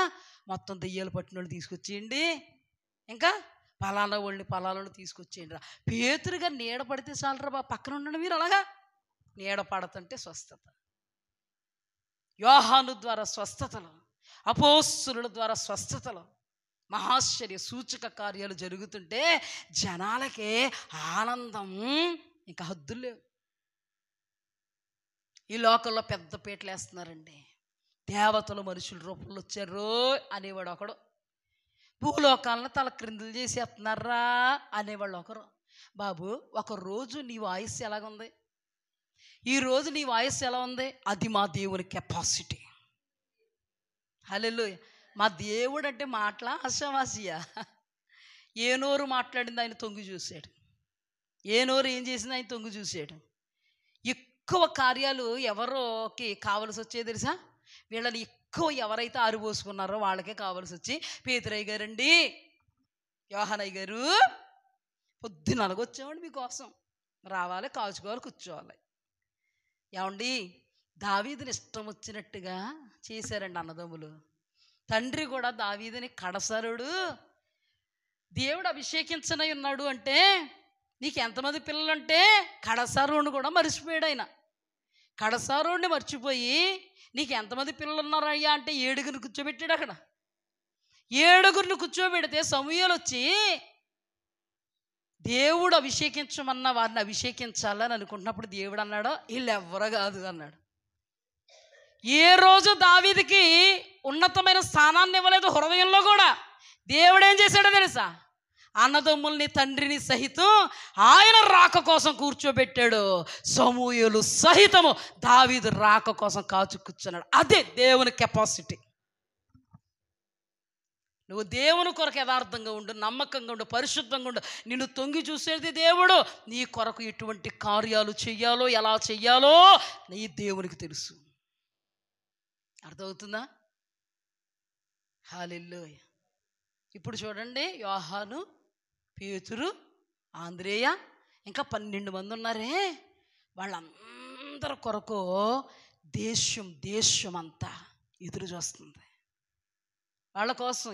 మొత్తం దెయ్యాలు పట్టిన వాళ్ళు తీసుకొచ్చేయండి, ఇంకా పలానా వాళ్ళని తీసుకొచ్చేయండి రా. పేతురు గారు నీడ పడితే చాలరా బా, పక్కన ఉండండి మీరు. అలాగా నీడ పడుతుంటే స్వస్థత, యోహాను ద్వారా స్వస్థతలు, అపోస్తలుల ద్వారా స్వస్థతలు, మహాశ్చర్య సూచక కార్యాలు జరుగుతుంటే జనాలకే ఆనందం, ఇంకా హద్దులు లేవు. ఈ లోకంలో పెద్ద పీటలు వేస్తున్నారండి. దేవతలు మనుషుల రూపంలో వచ్చారు అనేవాడు ఒకడు, భూలోకాలను తల క్రిందులు చేసేస్తున్నారా అనేవాళ్ళు ఒకరు. బాబు, ఒకరోజు నీ వాయిస్ ఎలాగుంది, ఈరోజు నీ వాయిస్ ఎలా ఉంది, అది మా దేవుని కెపాసిటీ. హల్లెలూయా. మా దేవుడు అంటే మాటలా ఆశావాసియా? ఏ నోరు మాట్లాడింది ఆయన తొంగి చూశాడు, ఏ నోరు ఏం చేసింది ఆయన తొంగి చూశాడు. ఎక్కువ కార్యాలు ఎవరోకి కావలసి వచ్చే తెలుసా? వీళ్ళని ఎక్కువ ఎవరైతే ఆరిపోసుకున్నారో వాళ్ళకే కావలసి వచ్చి, పేతురయ్య గారండి, యోహానయ్య గారు పొద్దున అలాగొచ్చామండి మీకోసం, రావాలి, కాచుకోవాలి, కూర్చోవాలి. ఏమండి, దావీదుని ఇష్టం వచ్చినట్టుగా చేశారండి అన్నదమ్ములు. తండ్రి కూడా దావీదుని కడసరుడు, దేవుడు అభిషేకించనై ఉన్నాడు అంటే నీకు ఎంతమంది పిల్లలుంటే కడసారుని కూడా మర్చిపోయాడు ఆయన. కడసారుని మర్చిపోయి నీకు ఎంతమంది పిల్లలు ఉన్నారయ్యా అంటే 7 కూర్చోబెట్టాడు. అక్కడ 7 కూర్చోబెడితే సమూయేలు వచ్చి దేవుడు అభిషేకించమన్న వారిని అభిషేకించాలని అనుకుంటున్నప్పుడు దేవుడు అన్నాడు, వీళ్ళు ఎవ్వరు కాదు అన్నాడు. ఏ రోజు దావీదుకి ఉన్నతమైన స్థానాన్ని ఇవ్వలేదు హృదయంలో కూడా. దేవుడు ఏం చేశాడో తెలుసా? అన్నదమ్ముల్ని తండ్రిని సహితం ఆయన రాక కోసం కూర్చోబెట్టాడు. సమూయేలు సహితము దావీదు రాక కోసం కాచు కూర్చున్నాడు. అదే దేవుని కెపాసిటీ. నువ్వు దేవుని కొరకు యథార్థంగా ఉండు, నమ్మకంగా ఉండు, పరిశుద్ధంగా ఉండు. నిన్ను తొంగి చూసేది దేవుడు. నీ కొరకు ఎటువంటి కార్యాలు చెయ్యాలో, ఎలా చెయ్యాలో నీ దేవునికి తెలుసు. అర్థమవుతుందా? హల్లెలూయా. ఇప్పుడు చూడండి, యోహాను, పేతురు, ఆంద్రేయ, ఇంకా 12 మంది ఉన్నారే. వాళ్ళందరి కొరకు దేశం అంతా ఎదురు చూస్తుంది. వాళ్ళ కోసం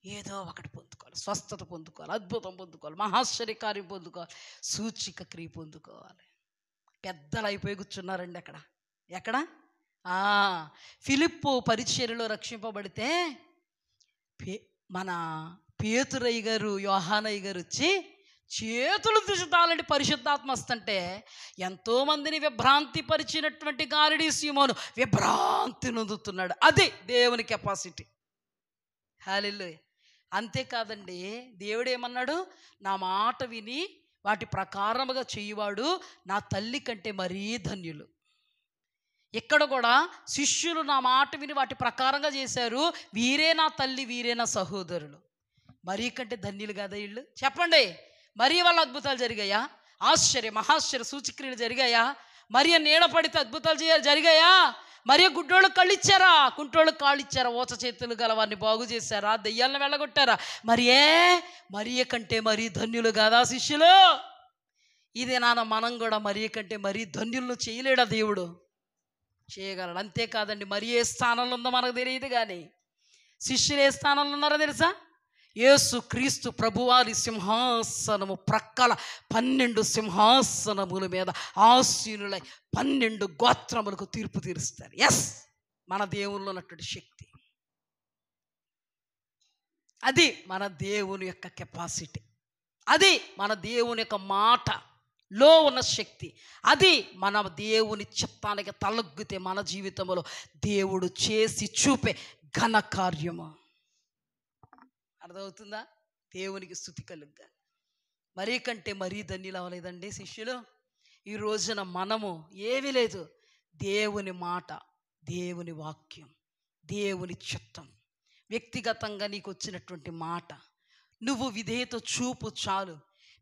ఏదో ఒకటి పొందుకోవాలి, స్వస్థత పొందుకోవాలి, అద్భుతం పొందుకోవాలి, మహాశ్చర్యకార్యం పొందుకోవాలి, సూచిక క్రియ పొందుకోవాలి. పెద్దలు అయిపోయి కూర్చున్నారండి అక్కడ. ఎక్కడ? ఫిలిప్పు పరిచర్యలో రక్షింపబడితే మన పేతురయ్య గారు, యోహానయ్య గారు వచ్చి చేతులు దుషితాలంటే పరిశుద్ధాత్మ వస్తుంటే ఎంతోమందిని విభ్రాంతి పరిచినటువంటి గాలిడి సీమోను విభ్రాంతి నొందుతున్నాడు. అదే దేవుని కెపాసిటీ. హల్లెలూయా. అంతేకాదండి, దేవుడు ఏమన్నాడు? నా మాట విని వాటి ప్రకారముగా చేయువాడు నా తల్లి కంటే మరీ ధన్యులు. ఇక్కడ కూడా శిష్యులు నా మాట విని వాటి ప్రకారంగా చేశారు, వీరే నా తల్లి, వీరే నా సహోదరులు. మరీ కంటే ధన్యులు కదా వీళ్ళు? చెప్పండి. మరీ వాళ్ళ అద్భుతాలు జరిగాయా? మహాశ్చర్య సూచక్రియలు జరిగాయా? మరి నీడ పడితే అద్భుతాలు జరిగాయా? మరి గుడ్డోళ్ళకి కళ్ళు ఇచ్చారా? కుంటోళ్ళకి కాళ్ళు ఇచ్చారా? ఊచ చేతులు గల వారిని బాగు చేశారా? దెయ్యాలను వెళ్ళగొట్టారా? మరి కంటే మరీ ధన్యులు కాదా శిష్యులు? ఇదే మనం కూడా మరి కంటే మరీ ధన్యులను చేయలేడా దేవుడు? చేయగలడు. అంతేకాదండి, మరి ఏ స్థానంలో ఉందో మనకు తెలియదు, కానీ శిష్యులు ఏ స్థానంలో ఉన్నారో తెలుసా? యేసు క్రీస్తు ప్రభువారి సింహాసనము ప్రక్కల 12 సింహాసనముల మీద ఆసీనులై 12 గోత్రములకు తీర్పు తీరుస్తారు. మన దేవుల్లో ఉన్నటువంటి శక్తి అది. మన దేవుని యొక్క కెపాసిటీ అది. మన దేవుని యొక్క మాటలో ఉన్న శక్తి అది. మన దేవుని చిత్తానికి తలొగ్గితే మన జీవితంలో దేవుడు చేసి చూపే ఘన కార్యము. అర్థమవుతుందా? దేవునికి స్తుతి కలుగ్గా. మరీ కంటే మరీ ధన్యులు అవ్వలేదండి శిష్యులు. ఈ రోజున మనము ఏమీ లేదు, దేవుని మాట, దేవుని వాక్యం, దేవుని చిత్తం, వ్యక్తిగతంగా నీకు వచ్చినటువంటి మాట నువ్వు విధేయత చూపు చాలు.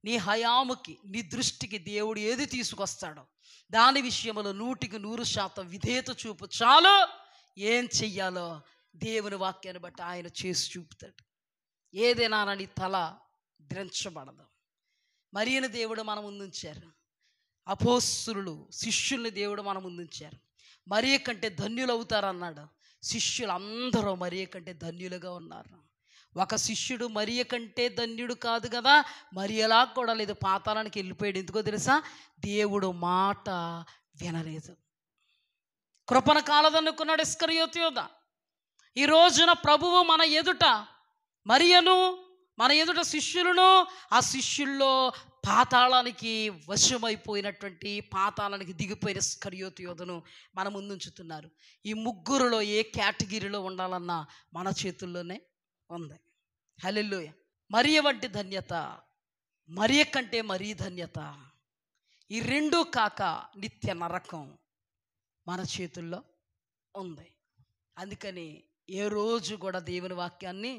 నీ హయాముకి, నీ దృష్టికి దేవుడు ఏది తీసుకొస్తాడో దాని విషయంలో 100% విధేయత చూపు చాలు. ఏం చెయ్యాలో దేవుని వాక్యాన్ని బట్టి ఆయన చేసి చూపుతాడు. ఏదైనా నీ తల ద్రంచబడదు. మరియను దేవుడు మన ముందుంచారు. అపోస్తులు శిష్యుల్ని దేవుడు మన ముందుంచారు. మరియ కంటే ధన్యులు అవుతారన్నాడు. శిష్యులు అందరూ మరియ కంటే ధన్యులుగా ఉన్నారు. ఒక శిష్యుడు మరియ కంటే ధన్యుడు కాదు కదా, మరియలా కూడా లేదు, పాతాళానికి వెళ్ళిపోయాడు. ఎందుకో తెలుసా? దేవుడు మాట వినలేదు. కృపణ కాలదనుకున్నాడు ఇస్కరియోతు యోధ. ఈ రోజున ప్రభువు మన ఎదుట మరియను, మన ఎదుట శిష్యులను, ఆ శిష్యుల్లో పాతాళానికి వశమైపోయినటువంటి, పాతాళానికి దిగిపోయిన ఇస్కరియోతు యోధను మన ముందుంచుతున్నారు. ఈ ముగ్గురులో ఏ కేటగిరీలో ఉండాలన్నా మన చేతుల్లోనే ఉంది. హల్లెలూయా. మరియ వంటి ధన్యత, మరియ కంటే మరీ ధన్యత, ఈ రెండూ కాక నిత్య నరకం మన చేతుల్లో ఉంది. అందుకని ఏ రోజు కూడా దేవుని వాక్యాన్ని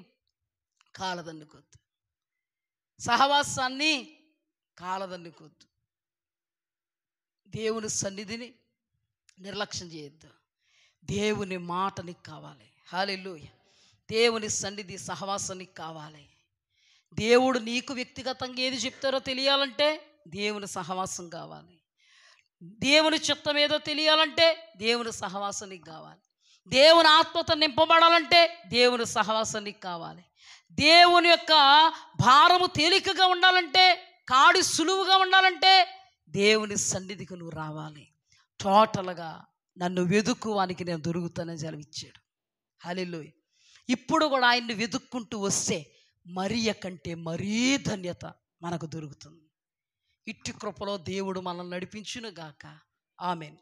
కాలదన్నుకోద్దు, సహవాసాన్ని కాలదన్నుకోద్దు, దేవుని సన్నిధిని నిర్లక్ష్యం చేయొద్దు. దేవుని మాట నీకు కావాలి. హల్లెలూయా. దేవుని సన్నిధి సహవాసానికి కావాలి. దేవుడు నీకు వ్యక్తిగతంగా ఏది చెప్తారో తెలియాలంటే దేవుని సహవాసం కావాలి. దేవుని చిత్తం ఏదో తెలియాలంటే దేవుని సహవాసానికి కావాలి. దేవుని ఆత్మతో నింపబడాలంటే దేవుని సహవాసానికి కావాలి. దేవుని యొక్క భారము తేలికగా ఉండాలంటే, కాడి సులువుగా ఉండాలంటే దేవుని సన్నిధికి నువ్వు రావాలి. టోటల్గా నన్ను వెదుక్కువానికి నేను దొరుకుతానని సెలవిచ్చాడు. హల్లెలూయా. ఇప్పుడు కూడా ఆయన్ని వెతుక్కుంటూ వస్తే మరియ కంటే మరీ ధన్యత మనకు దొరుకుతుంది. ఇట్టి కృపలో దేవుడు మనల్ని నడిపించును గాక. ఆమేన్.